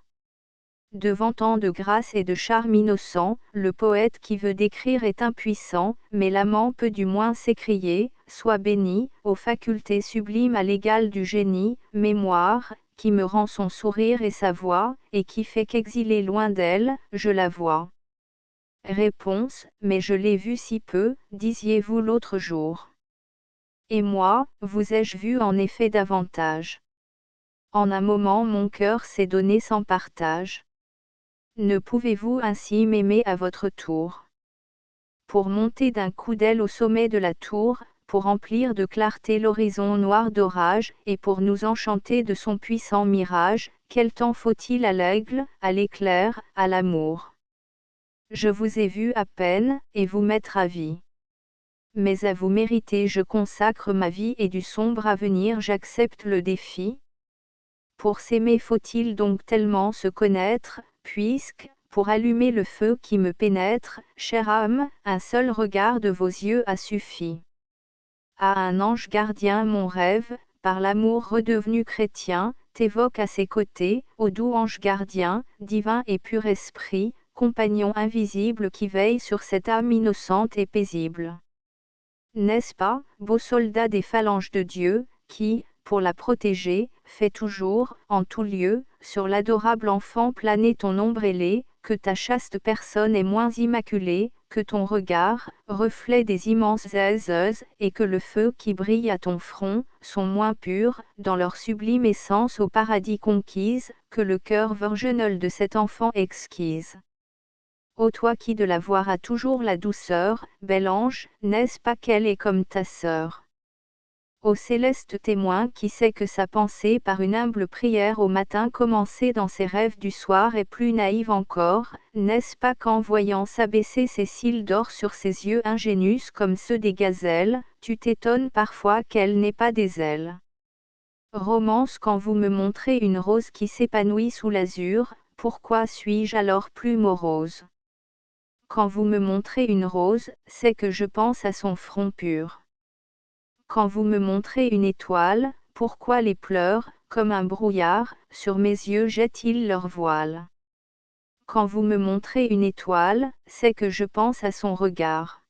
Devant tant de grâce et de charme innocent, le poète qui veut décrire est impuissant, mais l'amant peut du moins s'écrier, sois béni, aux facultés sublimes à l'égal du génie, mémoire, qui me rend son sourire et sa voix, et qui fait qu'exilée loin d'elle, je la vois. Réponse, mais je l'ai vue si peu, disiez-vous l'autre jour. Et moi, vous ai-je vu en effet davantage. En un moment mon cœur s'est donné sans partage. Ne pouvez-vous ainsi m'aimer à votre tour? pour monter d'un coup d'aile au sommet de la tour, pour remplir de clarté l'horizon noir d'orage, et pour nous enchanter de son puissant mirage, quel temps faut-il à l'aigle, à l'éclair, à l'amour? Je vous ai vu à peine, et vous m'êtes ravi. Mais à vous mériter je consacre ma vie et du sombre avenir j'accepte le défi. Pour s'aimer faut-il donc tellement se connaître, puisque, pour allumer le feu qui me pénètre, chère âme, un seul regard de vos yeux a suffi. À un ange gardien mon rêve, par l'amour redevenu chrétien, t'évoque à ses côtés, ô doux ange gardien, divin et pur esprit, compagnon invisible qui veille sur cette âme innocente et paisible. N'est-ce pas, beau soldat des phalanges de Dieu, qui, pour la protéger, fait toujours, en tout lieu, sur l'adorable enfant planer ton ombre ailée, que ta chaste personne est moins immaculée, que ton regard, reflet des immenses azeuses, et que le feu qui brille à ton front, sont moins purs, dans leur sublime essence au paradis conquise, que le cœur virginal de cet enfant exquise. Ô toi qui de la voir a toujours la douceur, bel ange, n'est-ce pas qu'elle est comme ta sœur? Ô céleste témoin qui sait que sa pensée par une humble prière au matin commencée dans ses rêves du soir est plus naïve encore, n'est-ce pas qu'en voyant s'abaisser ses cils d'or sur ses yeux ingénus comme ceux des gazelles, tu t'étonnes parfois qu'elle n'ait pas des ailes? Romance quand vous me montrez une rose qui s'épanouit sous l'azur, pourquoi suis-je alors plus morose? Quand vous me montrez une rose, c'est que je pense à son front pur. Quand vous me montrez une étoile, pourquoi les pleurs, comme un brouillard, sur mes yeux jettent-ils leur voile? Quand vous me montrez une étoile, c'est que je pense à son regard.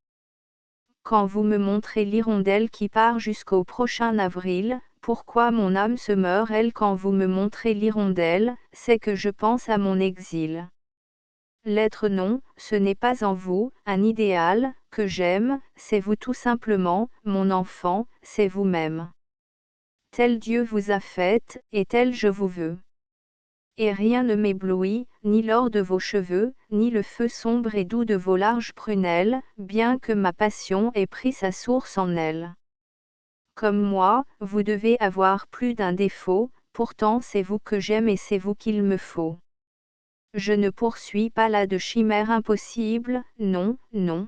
Quand vous me montrez l'hirondelle qui part jusqu'au prochain avril, pourquoi mon âme se meurt elle quand vous me montrez l'hirondelle, c'est que je pense à mon exil. L'être non, ce n'est pas en vous, un idéal, que j'aime, c'est vous tout simplement, mon enfant, c'est vous-même. Tel Dieu vous a faite, et tel je vous veux. Et rien ne m'éblouit, ni l'or de vos cheveux, ni le feu sombre et doux de vos larges prunelles, bien que ma passion ait pris sa source en elle. Comme moi, vous devez avoir plus d'un défaut, pourtant c'est vous que j'aime et c'est vous qu'il me faut. Je ne poursuis pas là de chimères impossibles, non, non.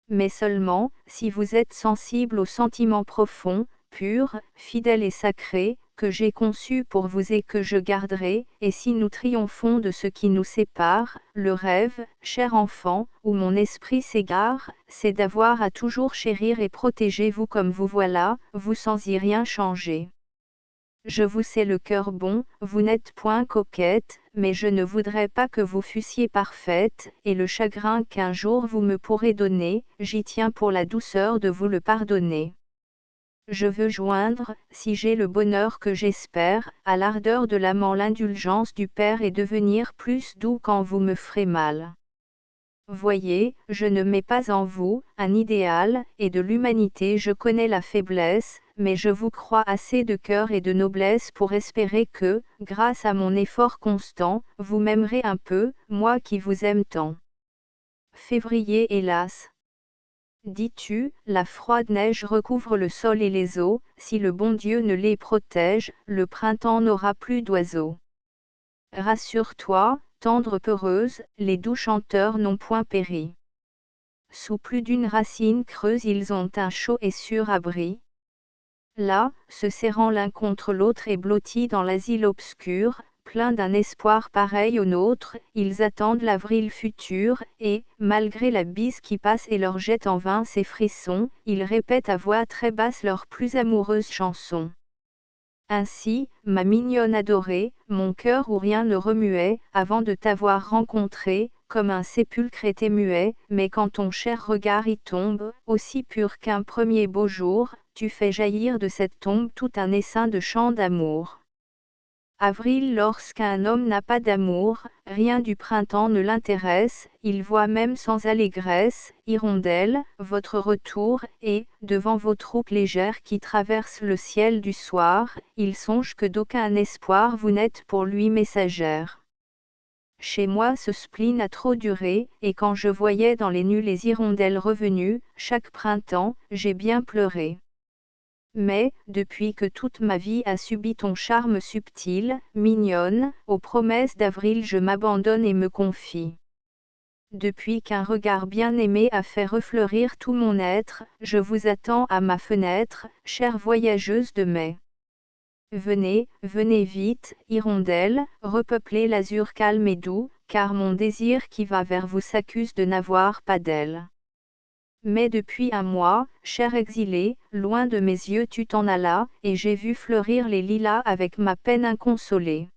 Mais seulement, si vous êtes sensible aux sentiments profonds, purs, fidèles et sacrés, que j'ai conçus pour vous et que je garderai, et si nous triomphons de ce qui nous sépare, le rêve, cher enfant, où mon esprit s'égare, c'est d'avoir à toujours chérir et protéger vous comme vous voilà, vous sans y rien changer. Je vous sais le cœur bon, vous n'êtes point coquette, mais je ne voudrais pas que vous fussiez parfaite, et le chagrin qu'un jour vous me pourrez donner, j'y tiens pour la douceur de vous le pardonner. Je veux joindre, si j'ai le bonheur que j'espère, à l'ardeur de l'amant l'indulgence du Père et devenir plus doux quand vous me ferez mal. Voyez, je ne mets pas en vous un idéal, et de l'humanité je connais la faiblesse, mais je vous crois assez de cœur et de noblesse pour espérer que, grâce à mon effort constant, vous m'aimerez un peu, moi qui vous aime tant. Février hélas. Dis-tu, la froide neige recouvre le sol et les eaux, si le bon Dieu ne les protège, le printemps n'aura plus d'oiseaux. Rassure-toi, tendre peureuse, les doux chanteurs n'ont point péri. Sous plus d'une racine creuse ils ont un chaud et sûr abri. Là, se serrant l'un contre l'autre et blottis dans l'asile obscur, pleins d'un espoir pareil au nôtre, ils attendent l'avril futur, et, malgré la bise qui passe et leur jette en vain ses frissons, ils répètent à voix très basse leurs plus amoureuses chansons. Ainsi, ma mignonne adorée, mon cœur où rien ne remuait, avant de t'avoir rencontrée, comme un sépulcre était muet, mais quand ton cher regard y tombe, aussi pur qu'un premier beau jour, tu fais jaillir de cette tombe tout un essaim de chants d'amour. Avril lorsqu'un homme n'a pas d'amour, rien du printemps ne l'intéresse, il voit même sans allégresse, hirondelle, votre retour, et, devant vos troupes légères qui traversent le ciel du soir, il songe que d'aucun espoir vous n'êtes pour lui messagère. Chez moi ce spleen a trop duré, et quand je voyais dans les nues les hirondelles revenues, chaque printemps, j'ai bien pleuré. Mais, depuis que toute ma vie a subi ton charme subtil, mignonne, aux promesses d'avril je m'abandonne et me confie. Depuis qu'un regard bien-aimé a fait refleurir tout mon être, je vous attends à ma fenêtre, chère voyageuse de mai. Venez, venez vite, hirondelles, repeuplez l'azur calme et doux, car mon désir qui va vers vous s'accuse de n'avoir pas d'aile. Mais depuis un mois, cher exilé, loin de mes yeux tu t'en allas, et j'ai vu fleurir les lilas avec ma peine inconsolée.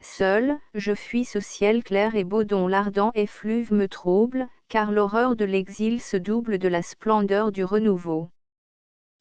Seul, je fuis ce ciel clair et beau dont l'ardent effluve me trouble, car l'horreur de l'exil se double de la splendeur du renouveau.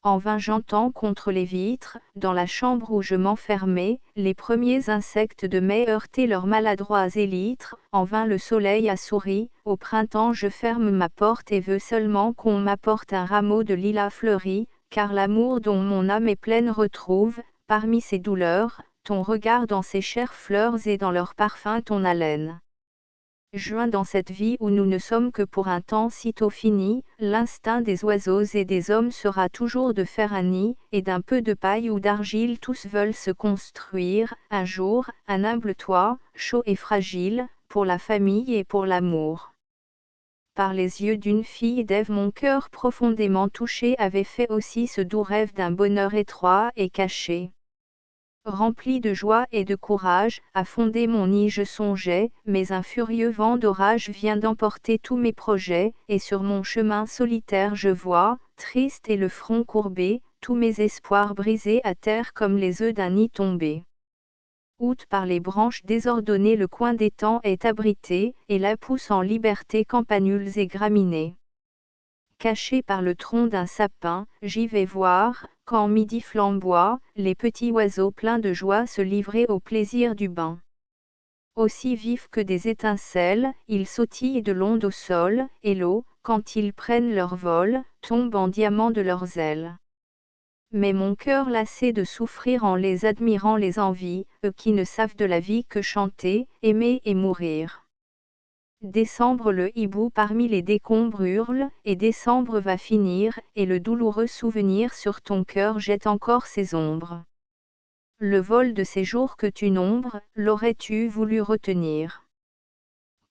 En vain j'entends contre les vitres, dans la chambre où je m'enfermais, les premiers insectes de mai heurter leurs maladroits élytres, en vain le soleil a souri, au printemps je ferme ma porte et veux seulement qu'on m'apporte un rameau de lilas fleuri, car l'amour dont mon âme est pleine retrouve, parmi ses douleurs, ton regard dans ses chères fleurs et dans leur parfum ton haleine. Juin dans cette vie où nous ne sommes que pour un temps sitôt fini, l'instinct des oiseaux et des hommes sera toujours de faire un nid, et d'un peu de paille ou d'argile tous veulent se construire, un jour, un humble toit, chaud et fragile, pour la famille et pour l'amour. Par les yeux d'une fille d'Ève mon cœur profondément touché avait fait aussi ce doux rêve d'un bonheur étroit et caché. Rempli de joie et de courage, à fonder mon nid je songeais, mais un furieux vent d'orage vient d'emporter tous mes projets, et sur mon chemin solitaire je vois, triste et le front courbé, tous mes espoirs brisés à terre comme les œufs d'un nid tombé. Août par les branches désordonnées le coin des temps est abrité, et la pousse en liberté campanules et graminées. Caché par le tronc d'un sapin, j'y vais voir, quand midi flamboie, les petits oiseaux pleins de joie se livrer au plaisir du bain. Aussi vifs que des étincelles, ils sautillent de l'onde au sol, et l'eau, quand ils prennent leur vol, tombe en diamants de leurs ailes. Mais mon cœur lassé de souffrir en les admirant les envie, eux qui ne savent de la vie que chanter, aimer et mourir. Décembre le hibou parmi les décombres hurle, et décembre va finir, et le douloureux souvenir sur ton cœur jette encore ses ombres. Le vol de ces jours que tu nombres, l'aurais-tu voulu retenir?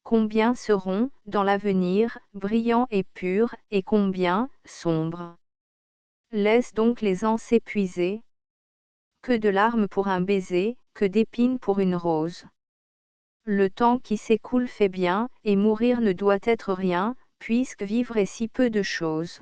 Combien seront, dans l'avenir, brillants et purs, et combien, sombres? Laisse donc les ans s'épuiser. Que de larmes pour un baiser, que d'épines pour une rose. Le temps qui s'écoule fait bien, et mourir ne doit être rien, puisque vivre est si peu de choses.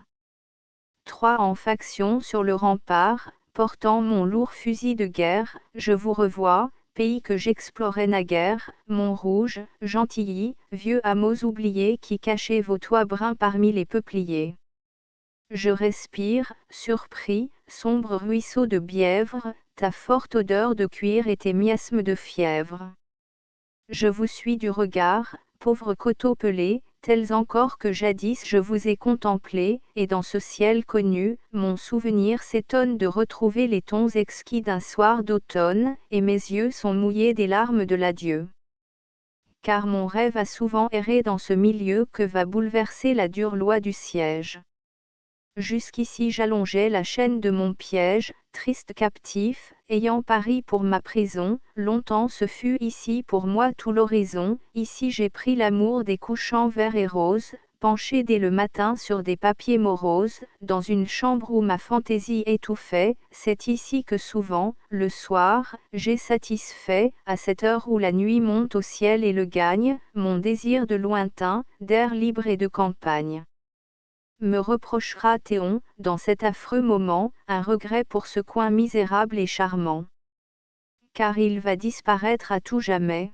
3 en faction sur le rempart, portant mon lourd fusil de guerre, je vous revois, pays que j'explorais naguère, Montrouge, Gentilly, vieux hameaux oubliés qui cachaient vos toits bruns parmi les peupliers. Je respire, surpris, sombre ruisseau de Bièvre, ta forte odeur de cuir et tes miasmes de fièvre. Je vous suis du regard, pauvre coteau pelé, tels encore que jadis je vous ai contemplés, et dans ce ciel connu, mon souvenir s'étonne de retrouver les tons exquis d'un soir d'automne, et mes yeux sont mouillés des larmes de l'adieu. Car mon rêve a souvent erré dans ce milieu que va bouleverser la dure loi du siège. Jusqu'ici j'allongeais la chaîne de mon piège, triste captif, ayant Paris pour ma prison, longtemps ce fut ici pour moi tout l'horizon, ici j'ai pris l'amour des couchants verts et roses, penché dès le matin sur des papiers moroses, dans une chambre où ma fantaisie étouffait, c'est ici que souvent, le soir, j'ai satisfait, à cette heure où la nuit monte au ciel et le gagne, mon désir de lointain, d'air libre et de campagne. Me reprochera Théon, dans cet affreux moment, un regret pour ce coin misérable et charmant. Car il va disparaître à tout jamais.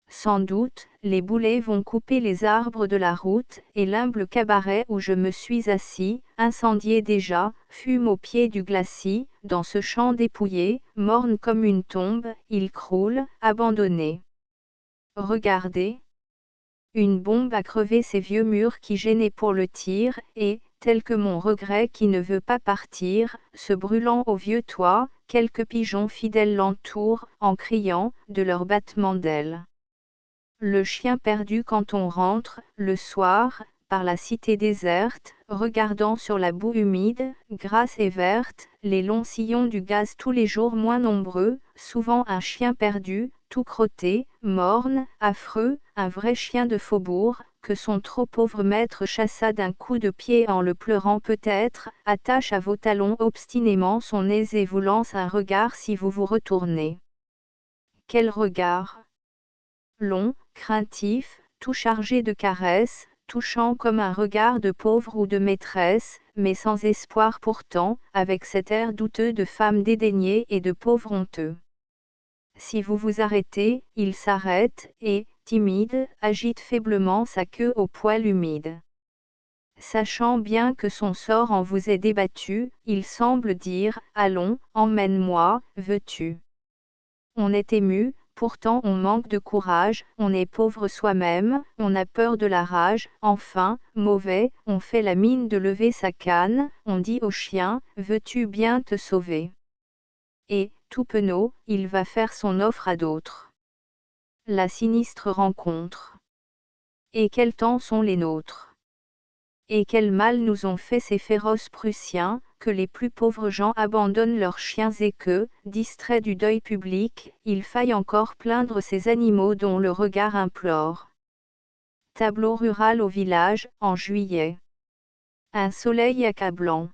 Sans doute, les boulets vont couper les arbres de la route, et l'humble cabaret où je me suis assis, incendié déjà, fume au pied du glacis, dans ce champ dépouillé, morne comme une tombe, il croule, abandonné. Regardez. Une bombe a crevé ces vieux murs qui gênaient pour le tir, et, tel que mon regret qui ne veut pas partir, se brûlant au vieux toit, quelques pigeons fidèles l'entourent, en criant, de leurs battements d'ailes. Le chien perdu quand on rentre, le soir, par la cité déserte, regardant sur la boue humide, grasse et verte, les longs sillons du gaz tous les jours moins nombreux, souvent un chien perdu, tout crotté, morne, affreux, un vrai chien de faubourg, que son trop pauvre maître chassa d'un coup de pied en le pleurant peut-être, attache à vos talons obstinément son nez et vous lance un regard si vous vous retournez. Quel regard! Long, craintif, tout chargé de caresses, touchant comme un regard de pauvre ou de maîtresse, mais sans espoir pourtant, avec cet air douteux de femme dédaignée et de pauvre honteux. Si vous vous arrêtez, il s'arrête, et, timide, agite faiblement sa queue au poil humide. Sachant bien que son sort en vous est débattu, il semble dire, allons, emmène-moi, veux-tu. On est ému, pourtant on manque de courage, on est pauvre soi-même, on a peur de la rage, enfin, mauvais, on fait la mine de lever sa canne, on dit au chien, veux-tu bien te sauver? Et, tout penaud, il va faire son offre à d'autres. La sinistre rencontre. Et quels temps sont les nôtres? Et quel mal nous ont fait ces féroces Prussiens, que les plus pauvres gens abandonnent leurs chiens et que, distraits du deuil public, il faille encore plaindre ces animaux dont le regard implore. Tableau rural au village, en juillet. Un soleil accablant.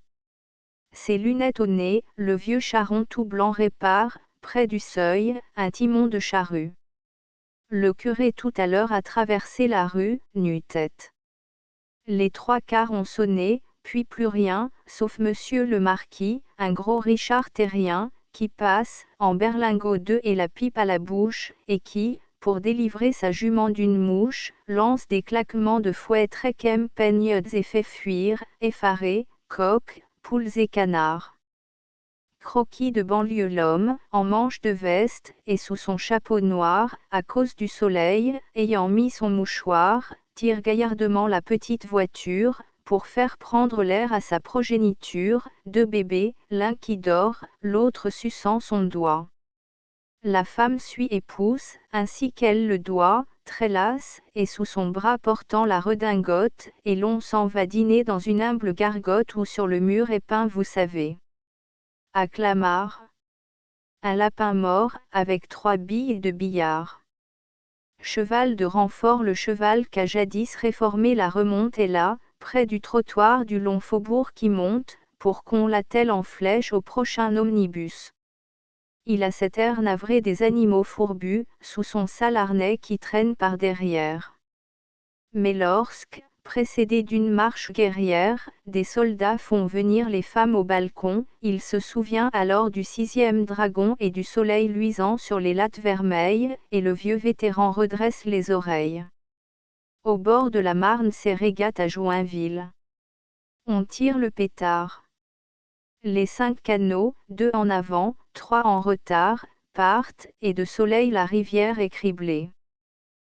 Ses lunettes au nez, le vieux charron tout blanc répare, près du seuil, un timon de charrue. Le curé tout à l'heure a traversé la rue, nu-tête. Les 3/4 ont sonné, puis plus rien, sauf monsieur le marquis, un gros Richard terrien, qui passe, en berlingot d'œuf et la pipe à la bouche, et qui, pour délivrer sa jument d'une mouche, lance des claquements de fouet très peignes et fait fuir, effarés, coqs, poules et canards. Croquis de banlieue l'homme, en manche de veste, et sous son chapeau noir, à cause du soleil, ayant mis son mouchoir, tire gaillardement la petite voiture, pour faire prendre l'air à sa progéniture, deux bébés, l'un qui dort, l'autre suçant son doigt. La femme suit et pousse, ainsi qu'elle le doit, très lasse, et sous son bras portant la redingote, et l'on s'en va dîner dans une humble gargote où sur le mur est peint vous savez. À Clamart. Un lapin mort, avec 3 billes de billard. Cheval de renfort. Le cheval qu'a jadis réformé la remonte est là, près du trottoir du long faubourg qui monte, pour qu'on l'attelle en flèche au prochain omnibus. Il a cet air navré des animaux fourbus, sous son sale harnais qui traîne par derrière. Mais lorsque, précédé d'une marche guerrière, des soldats font venir les femmes au balcon, il se souvient alors du 6e dragon et du soleil luisant sur les lattes vermeilles, et le vieux vétéran redresse les oreilles. Au bord de la Marne c'est régate à Joinville. On tire le pétard. Les 5 canots, 2 en avant, 3 en retard, partent, et de soleil la rivière est criblée.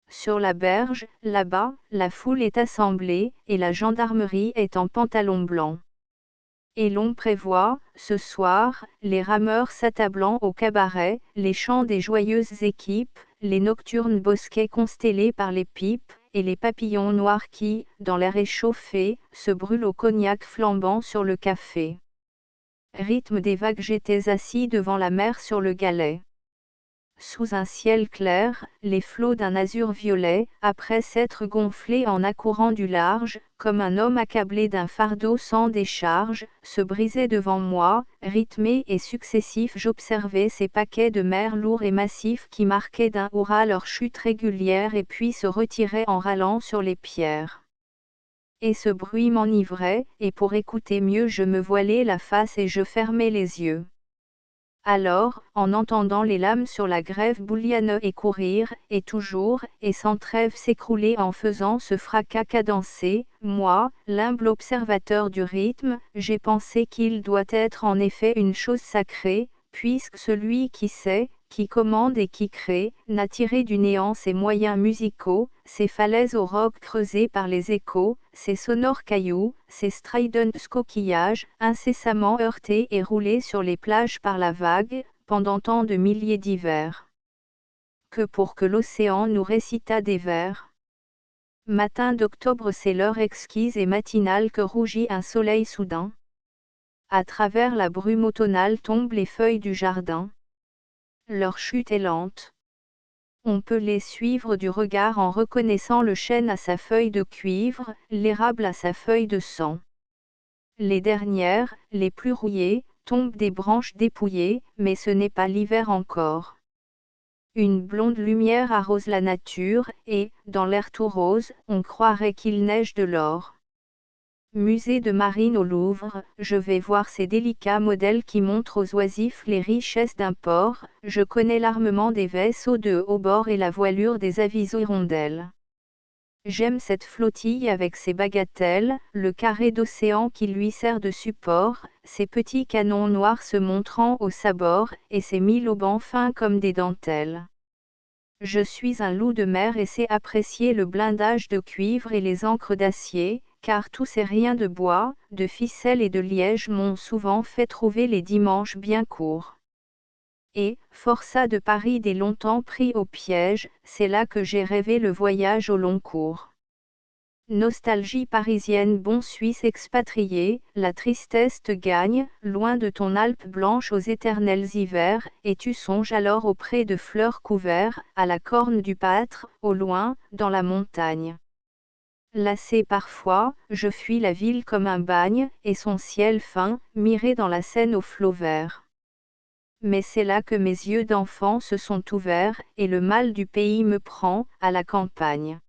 Sur la berge, là-bas, la foule est assemblée, et la gendarmerie est en pantalon blanc. Et l'on prévoit, ce soir, les rameurs s'attablant au cabaret, les chants des joyeuses équipes, les nocturnes bosquets constellés par les pipes, et les papillons noirs qui, dans l'air échauffé, se brûlent au cognac flambant sur le café. Rythme des vagues. J'étais assis devant la mer sur le galet. Sous un ciel clair, les flots d'un azur violet, après s'être gonflés en accourant du large, comme un homme accablé d'un fardeau sans décharge, se brisaient devant moi, rythmés et successifs. J'observais ces paquets de mer lourds et massifs qui marquaient d'un hurrah leur chute régulière et puis se retiraient en râlant sur les pierres. Et ce bruit m'enivrait, et pour écouter mieux je me voilais la face et je fermais les yeux. Alors, en entendant les lames sur la grève boulianer et courir, et toujours, et sans trêve s'écrouler en faisant ce fracas cadencé, moi, l'humble observateur du rythme, j'ai pensé qu'il doit être en effet une chose sacrée, puisque celui qui sait, qui commande et qui crée, n'a tiré du néant ses moyens musicaux, ses falaises au roc creusées par les échos, ces sonores cailloux, ces stridents coquillages, incessamment heurtés et roulés sur les plages par la vague, pendant tant de milliers d'hivers. que pour que l'océan nous récitât des vers. Matin d'octobre, c'est l'heure exquise et matinale que rougit un soleil soudain. À travers la brume automnale tombent les feuilles du jardin. Leur chute est lente. On peut les suivre du regard en reconnaissant le chêne à sa feuille de cuivre, l'érable à sa feuille de sang. Les dernières, les plus rouillées, tombent des branches dépouillées, mais ce n'est pas l'hiver encore. Une blonde lumière arrose la nature, et, dans l'air tout rose, on croirait qu'il neige de l'or. Musée de marine au Louvre, je vais voir ces délicats modèles qui montrent aux oisifs les richesses d'un port, je connais l'armement des vaisseaux de haut bord et la voilure des avisos hirondelles. J'aime cette flottille avec ses bagatelles, le carré d'océan qui lui sert de support, ses petits canons noirs se montrant au sabord, et ses mille haubans fins comme des dentelles. Je suis un loup de mer et sais apprécier le blindage de cuivre et les ancres d'acier, car tous ces riens de bois, de ficelle et de liège m'ont souvent fait trouver les dimanches bien courts. Et, forçat de Paris dès longtemps pris au piège, c'est là que j'ai rêvé le voyage au long cours. Nostalgie parisienne, bon Suisse expatrié, la tristesse te gagne, loin de ton Alpe blanche aux éternels hivers, et tu songes alors auprès de fleurs couverts, à la corne du Pâtre, au loin, dans la montagne. Lassé parfois, je fuis la ville comme un bagne, et son ciel fin, miré dans la Seine aux flots verts. Mais c'est là que mes yeux d'enfant se sont ouverts, et le mal du pays me prend, à la campagne.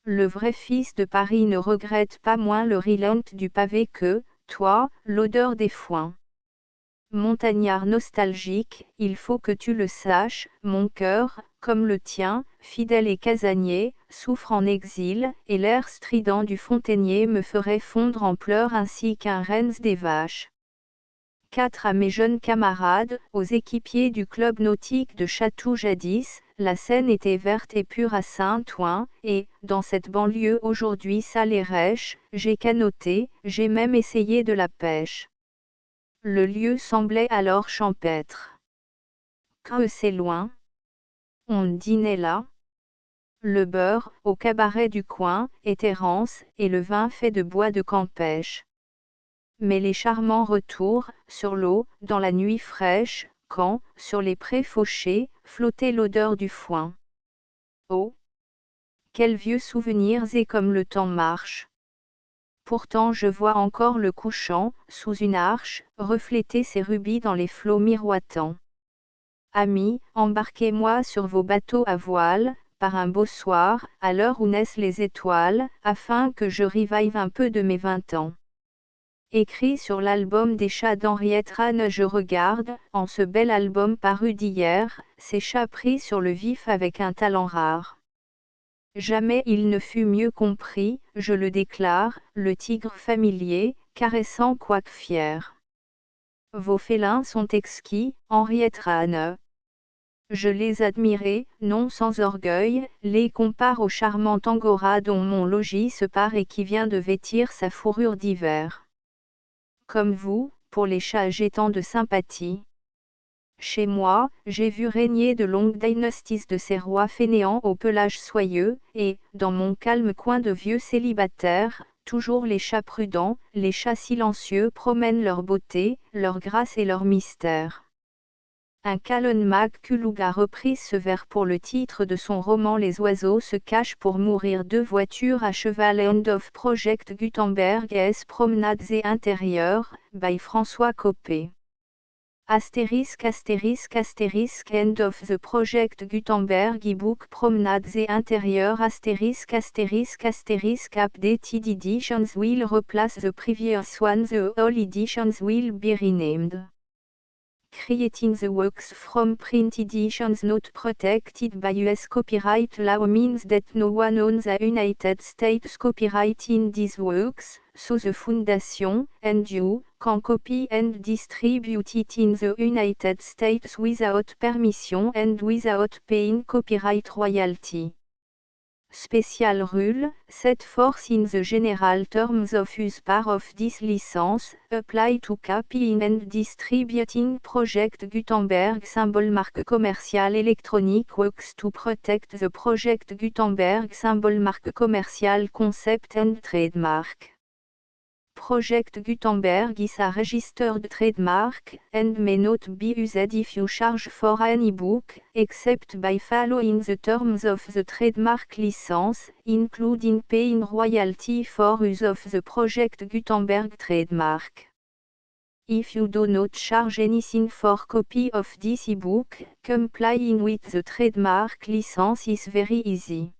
Le vrai fils de Paris ne regrette pas moins le relent du pavé que, toi, l'odeur des foins. Montagnard nostalgique, il faut que tu le saches, mon cœur, comme le tien, fidèle et casanier, souffre en exil, et l'air strident du fontainier me ferait fondre en pleurs ainsi qu'un rens des vaches. 4 à mes jeunes camarades, aux équipiers du club nautique de Chatou jadis, la Seine était verte et pure à Saint-Ouen, et, dans cette banlieue aujourd'hui sale et rêche, j'ai canoté, j'ai même essayé de la pêche. Le lieu semblait alors champêtre. Que c'est loin. On dînait là. Le beurre, au cabaret du coin, était rance, et le vin fait de bois de Campêche. Mais les charmants retours, sur l'eau, dans la nuit fraîche, quand, sur les prés fauchés, flottait l'odeur du foin. Oh! Quels vieux souvenirs et comme le temps marche! Pourtant je vois encore le couchant, sous une arche, refléter ses rubis dans les flots miroitants. Amis, embarquez-moi sur vos bateaux à voile, par un beau soir, à l'heure où naissent les étoiles, afin que je revive un peu de mes 20 ans. Écrit sur l'album des chats d'Henriette Rane, je regarde, en ce bel album paru d'hier, ces chats pris sur le vif avec un talent rare. Jamais il ne fut mieux compris, je le déclare, le tigre familier, caressant quoique fier. Vos félins sont exquis, Henriette Rane. Je les admirais, non sans orgueil, les compare au charmant angora dont mon logis se pare et qui vient de vêtir sa fourrure d'hiver. Comme vous, pour les chats j'ai tant de sympathie. Chez moi, j'ai vu régner de longues dynasties de ces rois fainéants au pelage soyeux, et, dans mon calme coin de vieux célibataire, toujours les chats prudents, les chats silencieux promènent leur beauté, leur grâce et leur mystère. Un Calonne McCullough a repris ce vers pour le titre de son roman Les oiseaux se cachent pour mourir. 2 voitures à cheval. End of Project Gutenberg S. Promenades et intérieurs, by François Copé. Astérisque astérisque astérisque End of the Project Gutenberg ebook Promenades et intérieurs astérisque astérisque astérisque Updated editions will replace the previous one. The all editions will be renamed. Creating the works from print editions not protected by US copyright law means that no one owns the United States copyright in these works, so the Foundation, and you, can copy and distribute it in the United States without permission and without paying copyright royalty. Special rule, set forth in the general terms of use part of this license, apply to copying and distributing Project Gutenberg symbol marque commerciale electronic works to protect the Project Gutenberg symbol marque commerciale concept and trademark. Project Gutenberg is a registered trademark, and may not be used if you charge for an ebook, except by following the terms of the trademark license, including paying royalty for use of the Project Gutenberg trademark. If you do not charge anything for copy of this ebook, complying with the trademark license is very easy.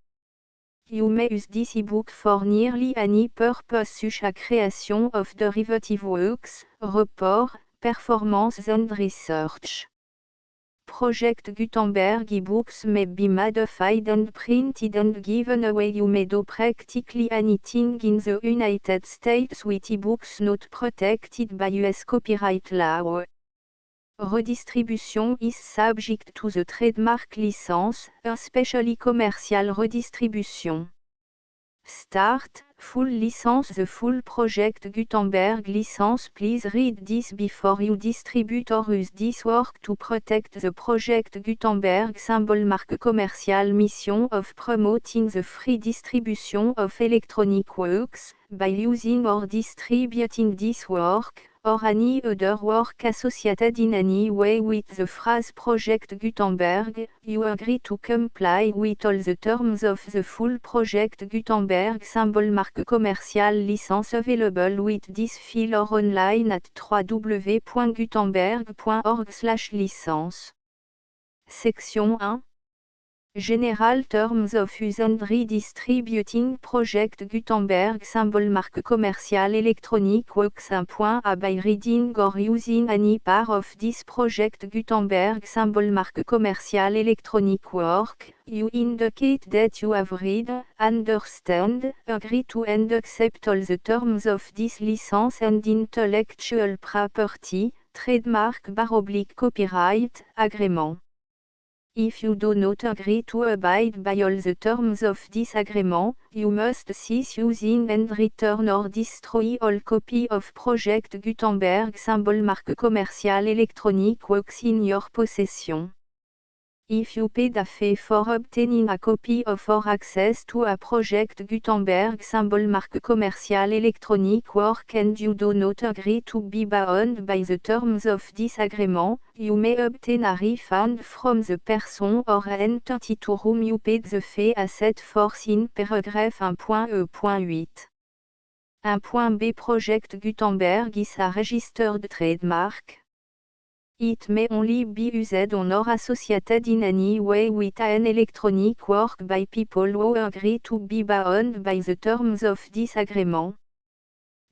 You may use this ebook for nearly any purpose such as creation of derivative works, report, performance and research. Project Gutenberg ebooks may be modified and printed and given away. You may do practically anything in the United States with ebooks not protected by US copyright law. Redistribution is subject to the trademark license, especially commercial redistribution. Start, full license. The full Project Gutenberg license. Please read this before you distribute or use this work to protect the Project Gutenberg symbol marque commerciale mission of promoting the free distribution of electronic works, by using or distributing this work, or any other work associated in any way with the phrase Project Gutenberg. You agree to comply with all the terms of the full Project Gutenberg symbol marque commerciale license available with this file or online at www.gutenberg.org/licence. Section 1. General Terms of Use and Redistributing Project Gutenberg symbol marque commerciale electronic works. 1.a By reading or using any part of this Project Gutenberg symbol marque commerciale electronic work, you indicate that you have read, understand, agree to and accept all the terms of this license and intellectual property, trademark/copyright, agreement. If you do not agree to abide by all the terms of this agreement, you must cease using and return or destroy all copy of Project Gutenberg symbol marque commerciale electronic works in your possession. If you paid a fee for obtaining a copy of or access to a Project Gutenberg symbol marque commerciale electronic work and you do not agree to be bound by the terms of this agreement, you may obtain a refund from the person or entity to whom you paid the fee as set forth in paragraph 1.e.8. 1.b Project Gutenberg is a registered trademark. It may only be used on or associated in any way with an electronic work by people who agree to be bound by the terms of this agreement.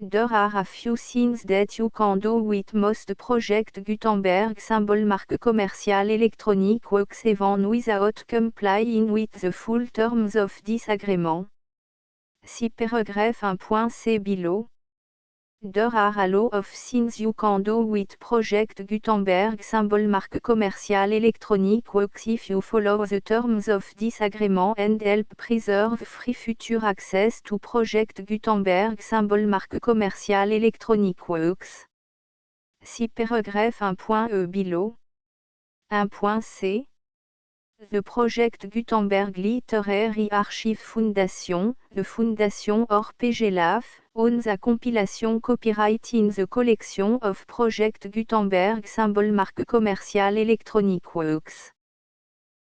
There are a few things that you can do with most Project Gutenberg symbol marque commerciale electronic works even without complying with the full terms of this agreement. See paragraph 1.c below. There are a lot of things you can do with Project Gutenberg symbol marque commerciale electronic works if you follow the terms of this agreement and help preserve free future access to Project Gutenberg symbol marque commerciale electronic works. See paragraph 1.e below. 1.c The Project Gutenberg Literary Archive Foundation, the Foundation or PGLAF, owns a compilation copyright in the collection of Project Gutenberg symbol marque commerciale electronic works.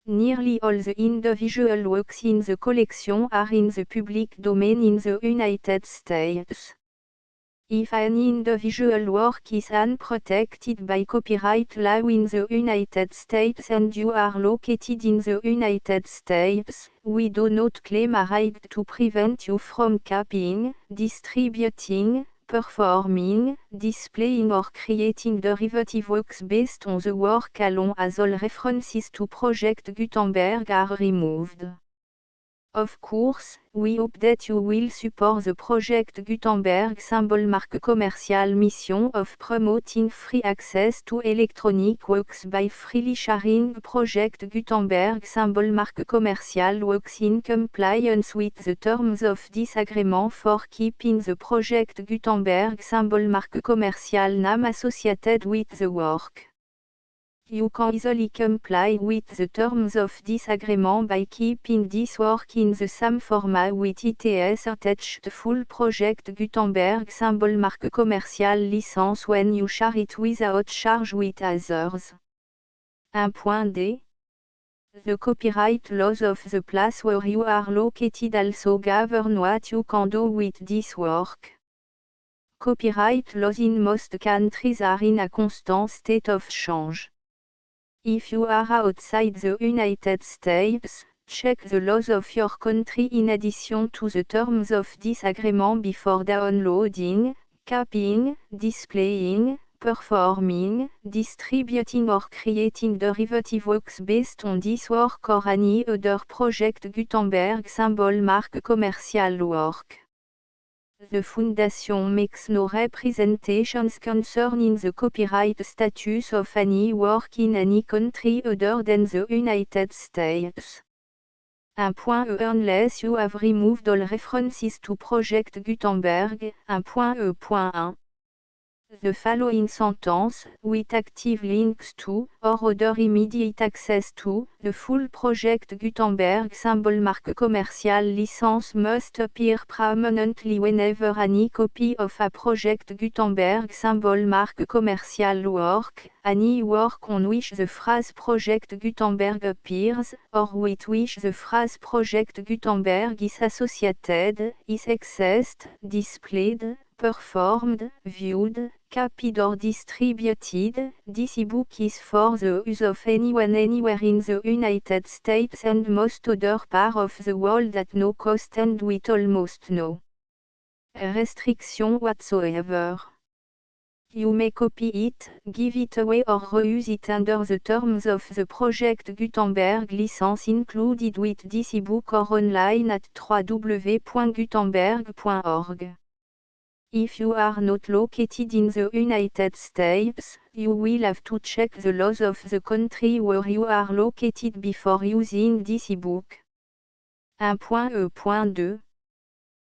Nearly all the individual works in the collection are in the public domain in the United States. If an individual work is unprotected by copyright law in the United States and you are located in the United States, we do not claim a right to prevent you from copying, distributing, performing, displaying or creating derivative works based on the work alone as all references to Project Gutenberg are removed. Of course, we hope that you will support the project Gutenberg symbol marque commercial mission of promoting free access to electronic works by freely sharing project Gutenberg symbol marque commercial works in compliance with the terms of this agreement for keeping the project Gutenberg symbol marque commercial name associated with the work. You can easily comply with the terms of this agreement by keeping this work in the same format with its attached full project Gutenberg symbol marque commercial license when you share it without charge with others. 1.d. The copyright laws of the place where you are located also govern what you can do with this work. Copyright laws in most countries are in a constant state of change. If you are outside the United States, check the laws of your country in addition to the terms of this agreement before downloading, copying, displaying, performing, distributing or creating derivative works based on this work or any other project Gutenberg symbol marque commercial work. The Foundation makes no representations concerning the copyright status of any work in any country other than the United States. 1.e Unless you have removed all references to Project Gutenberg. 1.e.1 The following sentence, with active links to, or other immediate access to, the full Project Gutenberg symbol marque commercial license must appear prominently whenever any copy of a Project Gutenberg symbol marque commercial work, any work on which the phrase Project Gutenberg appears, or with which the phrase Project Gutenberg is associated, is accessed, displayed, performed, viewed, copied or distributed. This ebook is for the use of anyone anywhere in the United States and most other parts of the world at no cost and with almost no restriction whatsoever. You may copy it, give it away or reuse it under the terms of the Project Gutenberg license included with this ebook or online at www.gutenberg.org. If you are not located in the United States, you will have to check the laws of the country where you are located before using this ebook. 1.e.2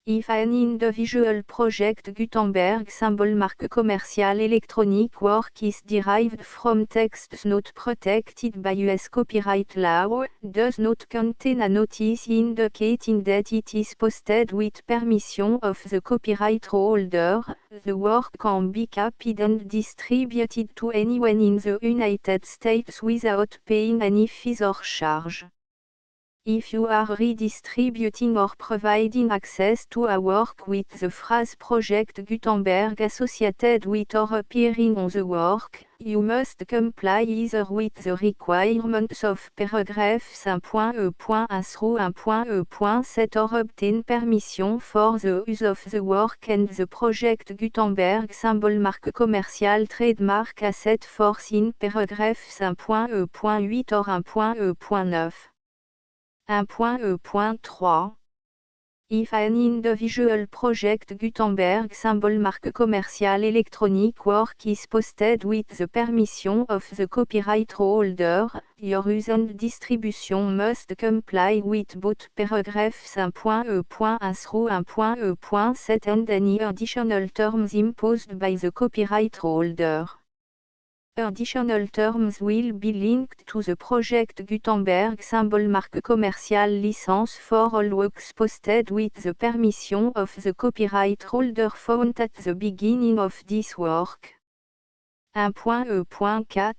If an individual project Gutenberg symbol marque commercial electronic work is derived from texts not protected by US copyright law, does not contain a notice indicating that it is posted with permission of the copyright holder, the work can be copied and distributed to anyone in the United States without paying any fees or charge. If you are redistributing or providing access to a work with the phrase Project Gutenberg associated with or appearing on the work, you must comply either with the requirements of paragraphs 1.e.1 through 1.e.7 or obtain permission for the use of the work and the Project Gutenberg symbol marque commercial trademark as set forth in paragraphs 1.e.8 or 1.e.9. 1.e.3 If an individual project Gutenberg symbol marque commercial electronic work is posted with the permission of the copyright holder, your use and distribution must comply with both paragraphs 1.e.1 through 1.e.7 and any additional terms imposed by the copyright holder. Additional terms will be linked to the Project Gutenberg symbol marque commercial license for all works posted with the permission of the copyright holder found at the beginning of this work. 1.e.4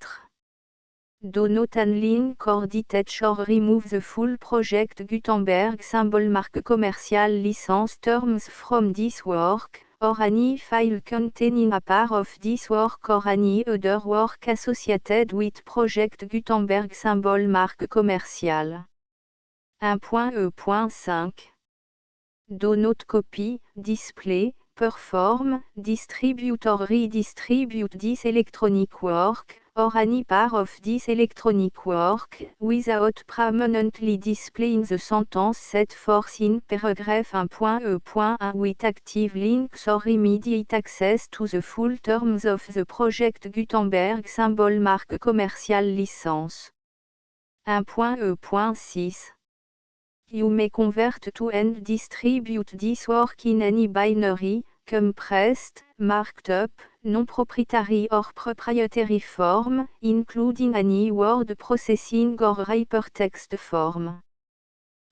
Do not unlink or detach or remove the full Project Gutenberg symbol marque commercial license terms from this work, or any file containing a part of this work or any other work associated with Project Gutenberg symbol marque commercial. 1.e.5 Do not copy, display, perform, distribute or redistribute this electronic work, or any part of this electronic work, without permanently displaying the sentence set forth in paragraph 1.e.1 with active links or immediate access to the full terms of the project Gutenberg symbol marque commerciale licence. 1.e.6 You may convert to and distribute this work in any binary, compressed, marked up, non-proprietary or proprietary form, including any word processing or hypertext form.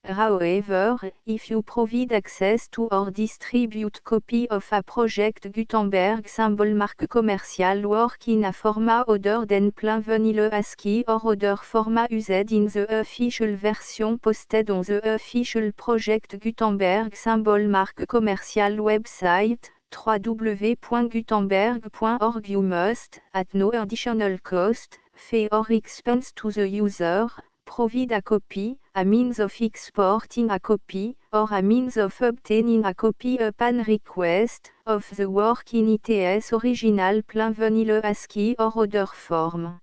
However, if you provide access to or distribute copy of a project Gutenberg symbol marque commercial work in a format other than plain vanilla ASCII or other format used in the official version posted on the official project Gutenberg symbol marque commercial website, www.gutenberg.org, you must, at no additional cost, fee or expense to the user, provide a copy, a means of exporting a copy, or a means of obtaining a copy upon request, of the work in its original plain vanilla ASCII or other form.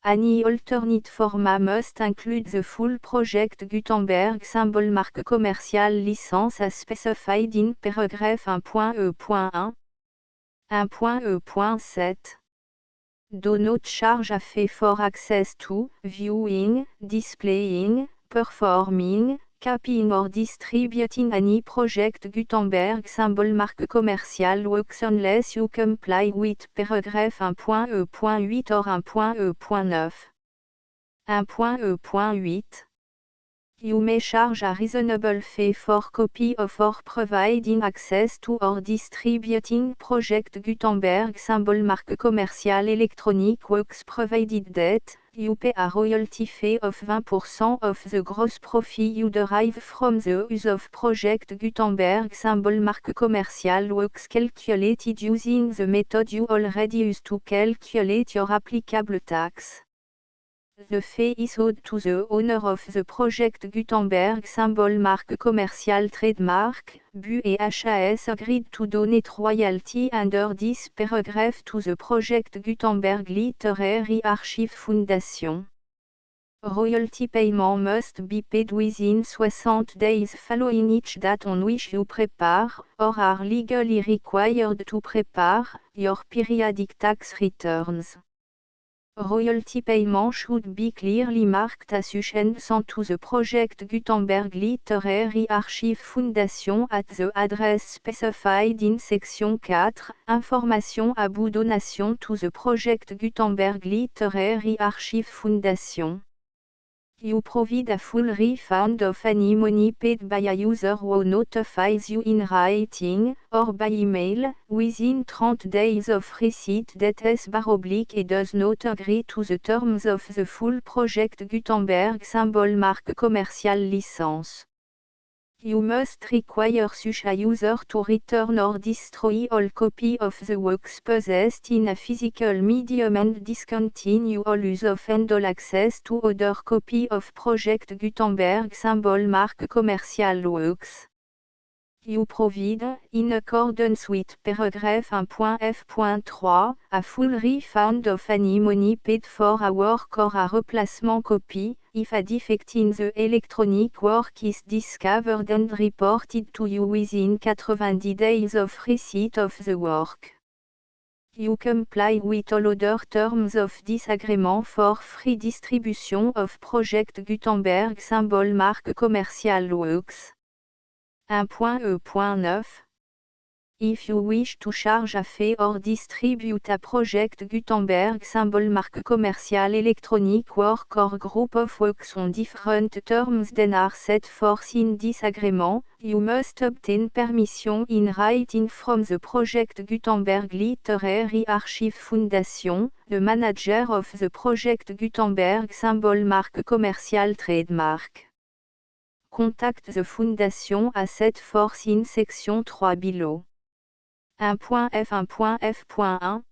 Any alternate format must include the full project Gutenberg symbol marque commerciale licence as specified in paragraph 1.e.1. 1.e.7 Do not charge a fee for access to, viewing, displaying, performing, copying or distributing any project Gutenberg symbol marque commercial works unless you comply with paragraph 1.e.8 or 1.e.9. 1.e.8 You may charge a reasonable fee for copy of or providing access to or distributing project Gutenberg symbol marque commercial electronic works provided that you pay a royalty fee of 20% of the gross profit you derive from the use of project Gutenberg symbol marque commercial works calculated using the method you already use to calculate your applicable tax. The fee is owed to the owner of the project Gutenberg symbol marque commercial trademark, BU et HAS agreed to donate royalty under this paragraph to the project Gutenberg Literary Archive Foundation. Royalty payment must be paid within 60 days following each date on which you prepare, or are legally required to prepare, your periodic tax returns. Royalty payment should be clearly marked association to the project Gutenberg Literary Archive Foundation at the address specified in section 4, Information about donation to the project Gutenberg Literary Archive Foundation. You provide a full refund of any money paid by a user who notifies you in writing, or by email, within 30 days of receipt that et does not agree to the terms of the full project Gutenberg symbol marque commercial licence. You must require such a user to return or destroy all copy of the works possessed in a physical medium and discontinue all use of and all access to other copy of project Gutenberg symbol marque commercial works. You provide, in accordance with paragraph 1.f.3, a full refund of any money paid for a work or a replacement copy, if a defect in the electronic work is discovered and reported to you within 90 days of receipt of the work. You comply with all other terms of this agreement for free distribution of project Gutenberg symbol marque commercial works. 1.e.9 If you wish to charge a fee or distribute a project Gutenberg symbol marque commercial electronic work or group of works on different terms than are set forth in this agreement, you must obtain permission in writing from the project Gutenberg Literary Archive Foundation, the manager of the project Gutenberg symbol marque commercial trademark. Contact the Foundation as set forth in section 3 below. 1.f1.f.1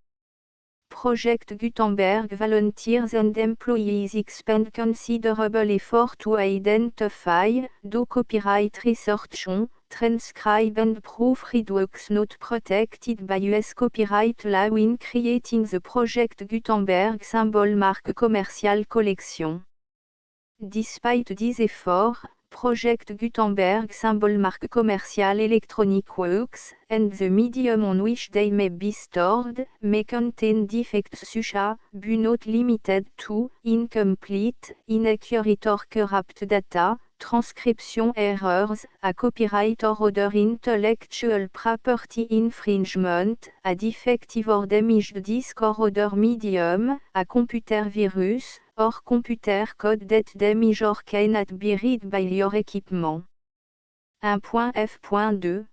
Project Gutenberg volunteers and employees expend considerable effort to identify, do copyright research on, transcribe and proofread works not protected by US copyright law in creating the Project Gutenberg symbol marque commercial collection. Despite these efforts, Project Gutenberg symbol marque commercial electronic works, and the medium on which they may be stored, may contain defects such as, but not limited to, incomplete, inaccurate or corrupt data, transcription errors, a copyright or other intellectual property infringement, a defective or damaged disk or other medium, a computer virus, or computer code that damage or cannot be read by your equipment. 1.f.2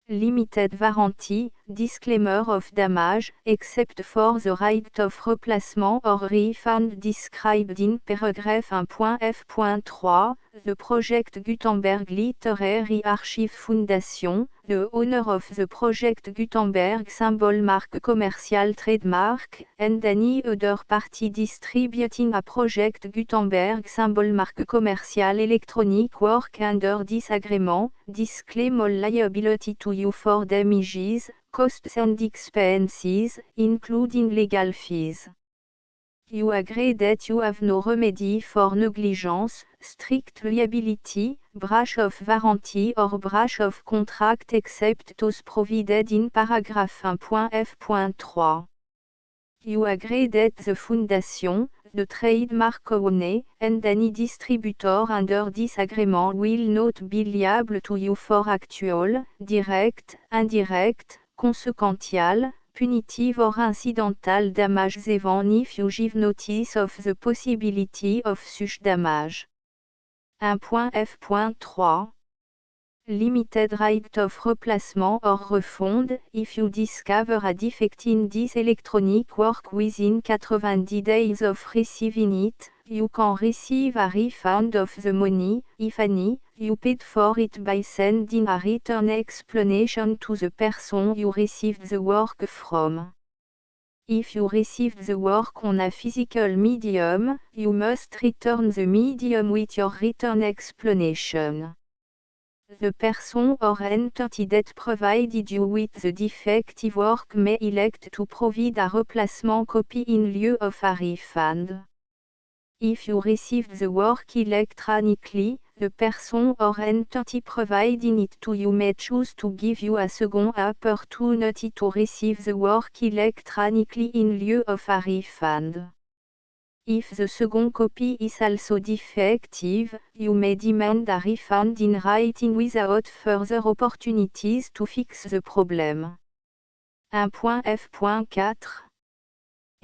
Limited warranty, disclaimer of damage, except for the right of replacement or refund described in paragraph 1.f.3, the Project Gutenberg Literary Archive Foundation, the owner of the Project Gutenberg symbol marque commercial trademark, and any other party distributing a Project Gutenberg symbol marque commercial electronic work under this agreement, disclaim all liability to you for damages, costs and expenses, including legal fees. You agree that you have no remedy for negligence, strict liability, breach of warranty or breach of contract except those provided in paragraph 1.f.3. You agree that the Foundation, the trademark owner, and any distributor under this agreement will not be liable to you for actual, direct, indirect, consequential, punitive or incidental damages even if you give notice of the possibility of such damage. 1.f.3 Limited right of replacement or refund, if you discover a defect in this electronic work within 90 days of receiving it, you can receive a refund of the money, if any, you paid for it by sending a written explanation to the person you received the work from. If you received the work on a physical medium, you must return the medium with your written explanation. The person or entity that provided you with the defective work may elect to provide a replacement copy in lieu of a refund. If you received the work electronically, the person or entity providing it to you may choose to give you a second opportunity to receive the work electronically in lieu of a refund. If the second copy is also defective, you may demand a refund in writing without further opportunities to fix the problem. 1.f.4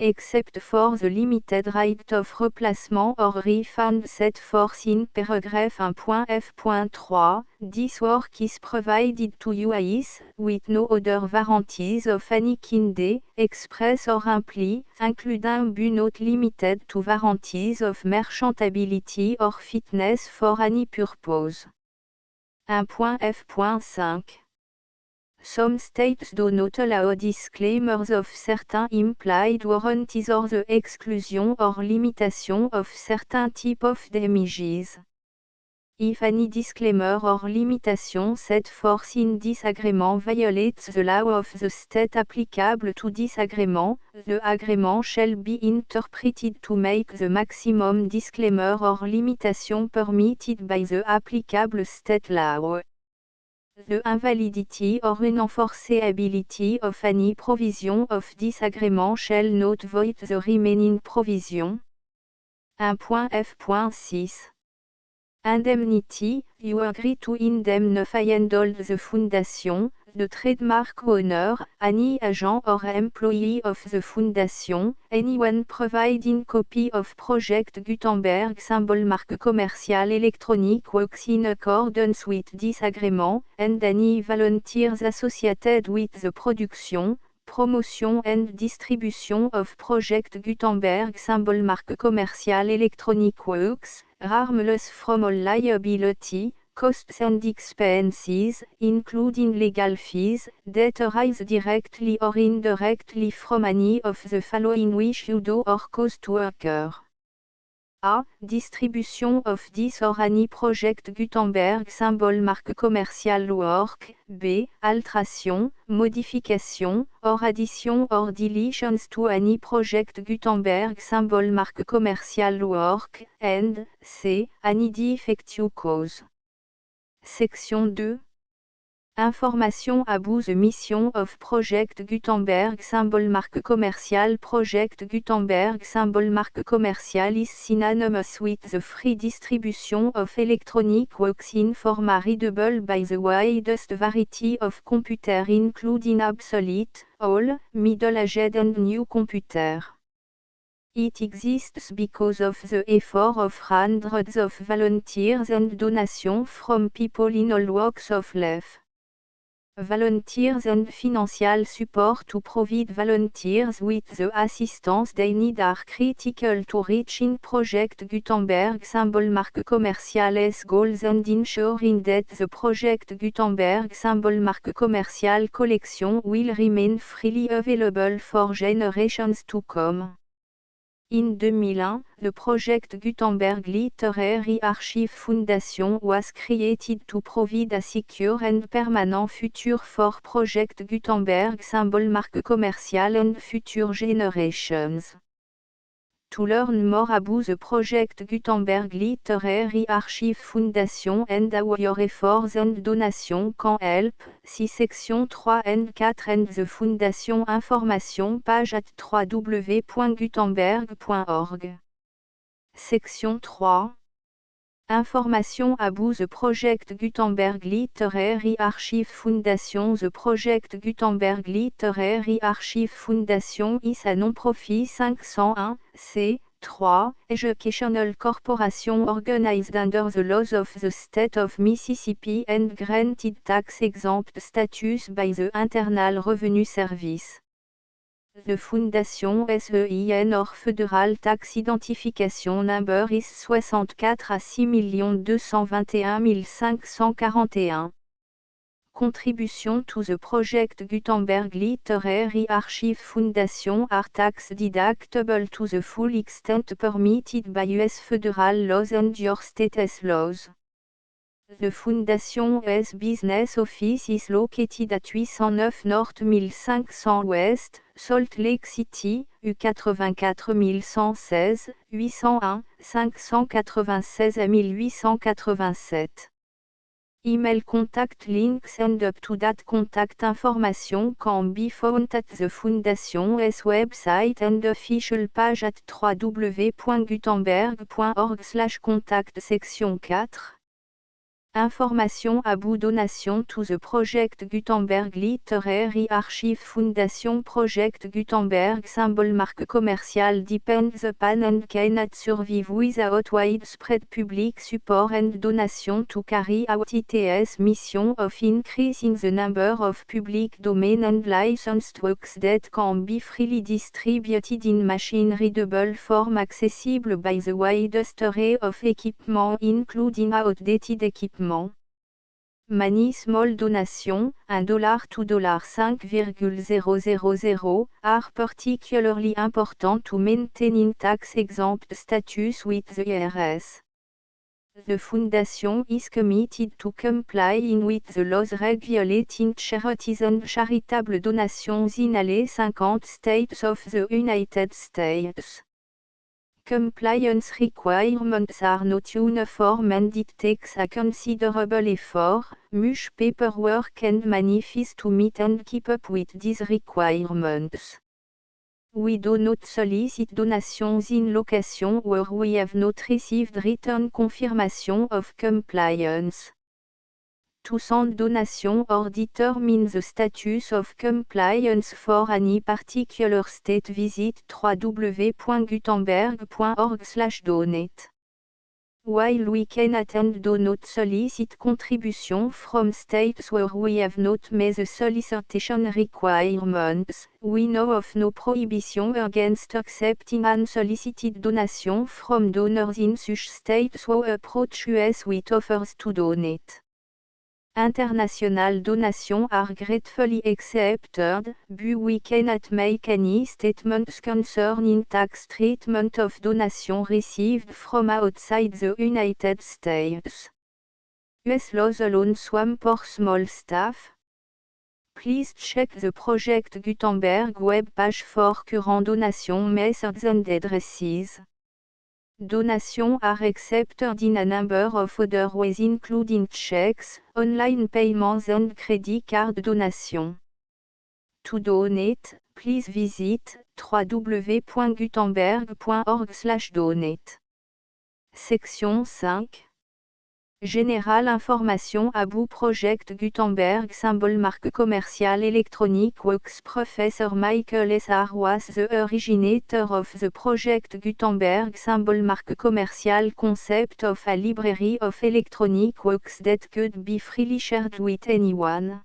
Except for the limited right of replacement or refund set forth in paragraph 1.f.3, this work is provided to you as, with no other warranties of any kind, express or imply, including but not limited to warranties of merchantability or fitness for any purpose. 1.f.5 Some states do not allow disclaimers of certain implied warranties or the exclusion or limitation of certain type of damages. If any disclaimer or limitation set forth in this agreement violates the law of the state applicable to this agreement, the agreement shall be interpreted to make the maximum disclaimer or limitation permitted by the applicable state law. The invalidity or unenforceability of any provision of this agreement shall not void the remaining provision. 1.f.6 Indemnity, you agree to indemnify and hold the Foundation, the trademark owner, any agent or employee of the Foundation, anyone providing copy of Project Gutenberg symbol marque commercial electronic works in accordance with this agreement, and any volunteers associated with the production, promotion and distribution of Project Gutenberg symbol marque commercial electronic works, harmless from all liability, costs and expenses, including legal fees, that arise directly or indirectly from any of the following which you do or cause to occur. A. Distribution of this or any project Gutenberg symbol marque commerciale work. B. Alteration, modification, or addition or deletions to any project Gutenberg symbol marque commerciale work. And C. Any defective cause. Section 2. Information about the mission of Project Gutenberg symbol marque commerciale. Project Gutenberg symbol marque commerciale is synonymous with the free distribution of electronic works in format readable by the widest variety of computer including obsolete, old, middle-aged and new computer. It exists because of the effort of hundreds of volunteers and donations from people in all walks of life. Volunteers and financial support to provide volunteers with the assistance they need are critical to reaching Project Gutenberg symbol marque commerciale's goals and ensuring that the Project Gutenberg symbol marque commerciale collection will remain freely available for generations to come. In 2001, the Project Gutenberg Literary Archive Foundation was created to provide a secure and permanent future for Project Gutenberg symbol marque commerciale and future generations. To learn more about the Project Gutenberg Literary Archive Foundation and how your efforts and donations can help, see section 3 and 4 and the Foundation information page at www.gutenberg.org. Section 3. Information about the Project Gutenberg Literary Archive Foundation. The Project Gutenberg Literary Archive Foundation is a non-profit 501, c3, educational corporation organized under the laws of the state of Mississippi and granted tax-exempt status by the Internal Revenue Service. The Foundation SEIN or Federal Tax Identification Number is 64 à 6 221 541. Contribution to the Project Gutenberg Literary Archive Foundation are tax deductible to the full extent permitted by U.S. federal laws and your state's laws. The Foundation's business office is located at 809 North 1500 West, Salt Lake City, U84 116, 801, 596 à 1887. Email contact links and up-to-date contact information can be found at the Foundation's website and official page at www.gutenberg.org/contact. Section 4. Information about donation to the Project Gutenberg Literary Archive Foundation. Project Gutenberg symbol marque commerciale depends upon and cannot survive without widespread public support and donation to carry out its mission of increasing the number of public domain and licensed works that can be freely distributed in machine-readable form accessible by the widest array of equipment including outdated equipment. Many small donations, $1 to $5,000, are particularly important to maintaining tax-exempt status with the IRS. The Foundation is committed to complying with the laws regulating charities and charitable donations in all 50 states of the United States. Compliance requirements are not uniform and it takes a considerable effort, much paperwork and money fees to meet and keep up with these requirements. We do not solicit donations in locations where we have not received written confirmation of compliance. To send donation or determine the status of compliance for any particular state, visit www.gutenberg.org/donate. While we cannot and do not solicit contribution from states where we have not met the solicitation requirements, we know of no prohibition against accepting unsolicited donation from donors in such states who approach us with offers to donate. International donations are gratefully accepted, but we cannot make any statements concerning tax treatment of donation received from outside the United States. US laws alone swamp for small staff. Please check the Project Gutenberg web page for current donation methods and addresses. Donations are accepted in a number of other ways including checks, online payments and credit card donations. To donate, please visit www.gutenberg.org/donate. Section 5. Général information about Project Gutenberg symbol marque commerciale électronique works. Professor Michael S. R. was the originator of the Project Gutenberg symbol marque commerciale concept of a library of electronic works that could be freely shared with anyone.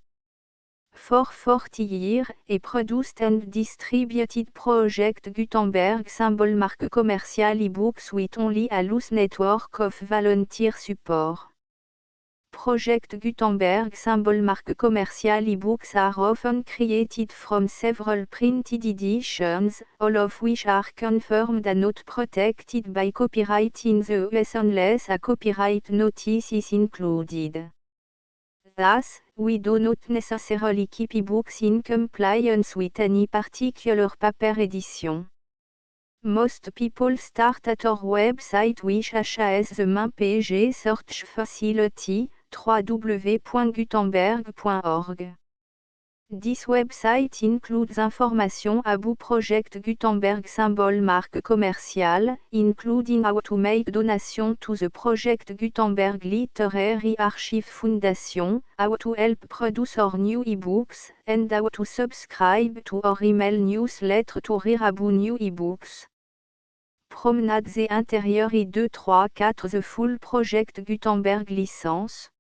For 40 years, he produced and distributed Project Gutenberg symbol marque commerciale e-books with only a loose network of volunteer support. Project Gutenberg symbol marque commerciale e-books are often created from several printed editions, all of which are confirmed and not protected by copyright in the US unless a copyright notice is included. Thus, we do not necessarily keep e-books in compliance with any particular paper edition. Most people start at our website which has the main page search facility, www.gutenberg.org. This website includes information about Project Gutenberg symbol marque commerciale, including how to make donation to the Project Gutenberg Literary Archive Foundation, how to help produce our new ebooks, and how to subscribe to our email newsletter to read about new ebooks. Promenade et intérieur I234 The full Project Gutenberg licence.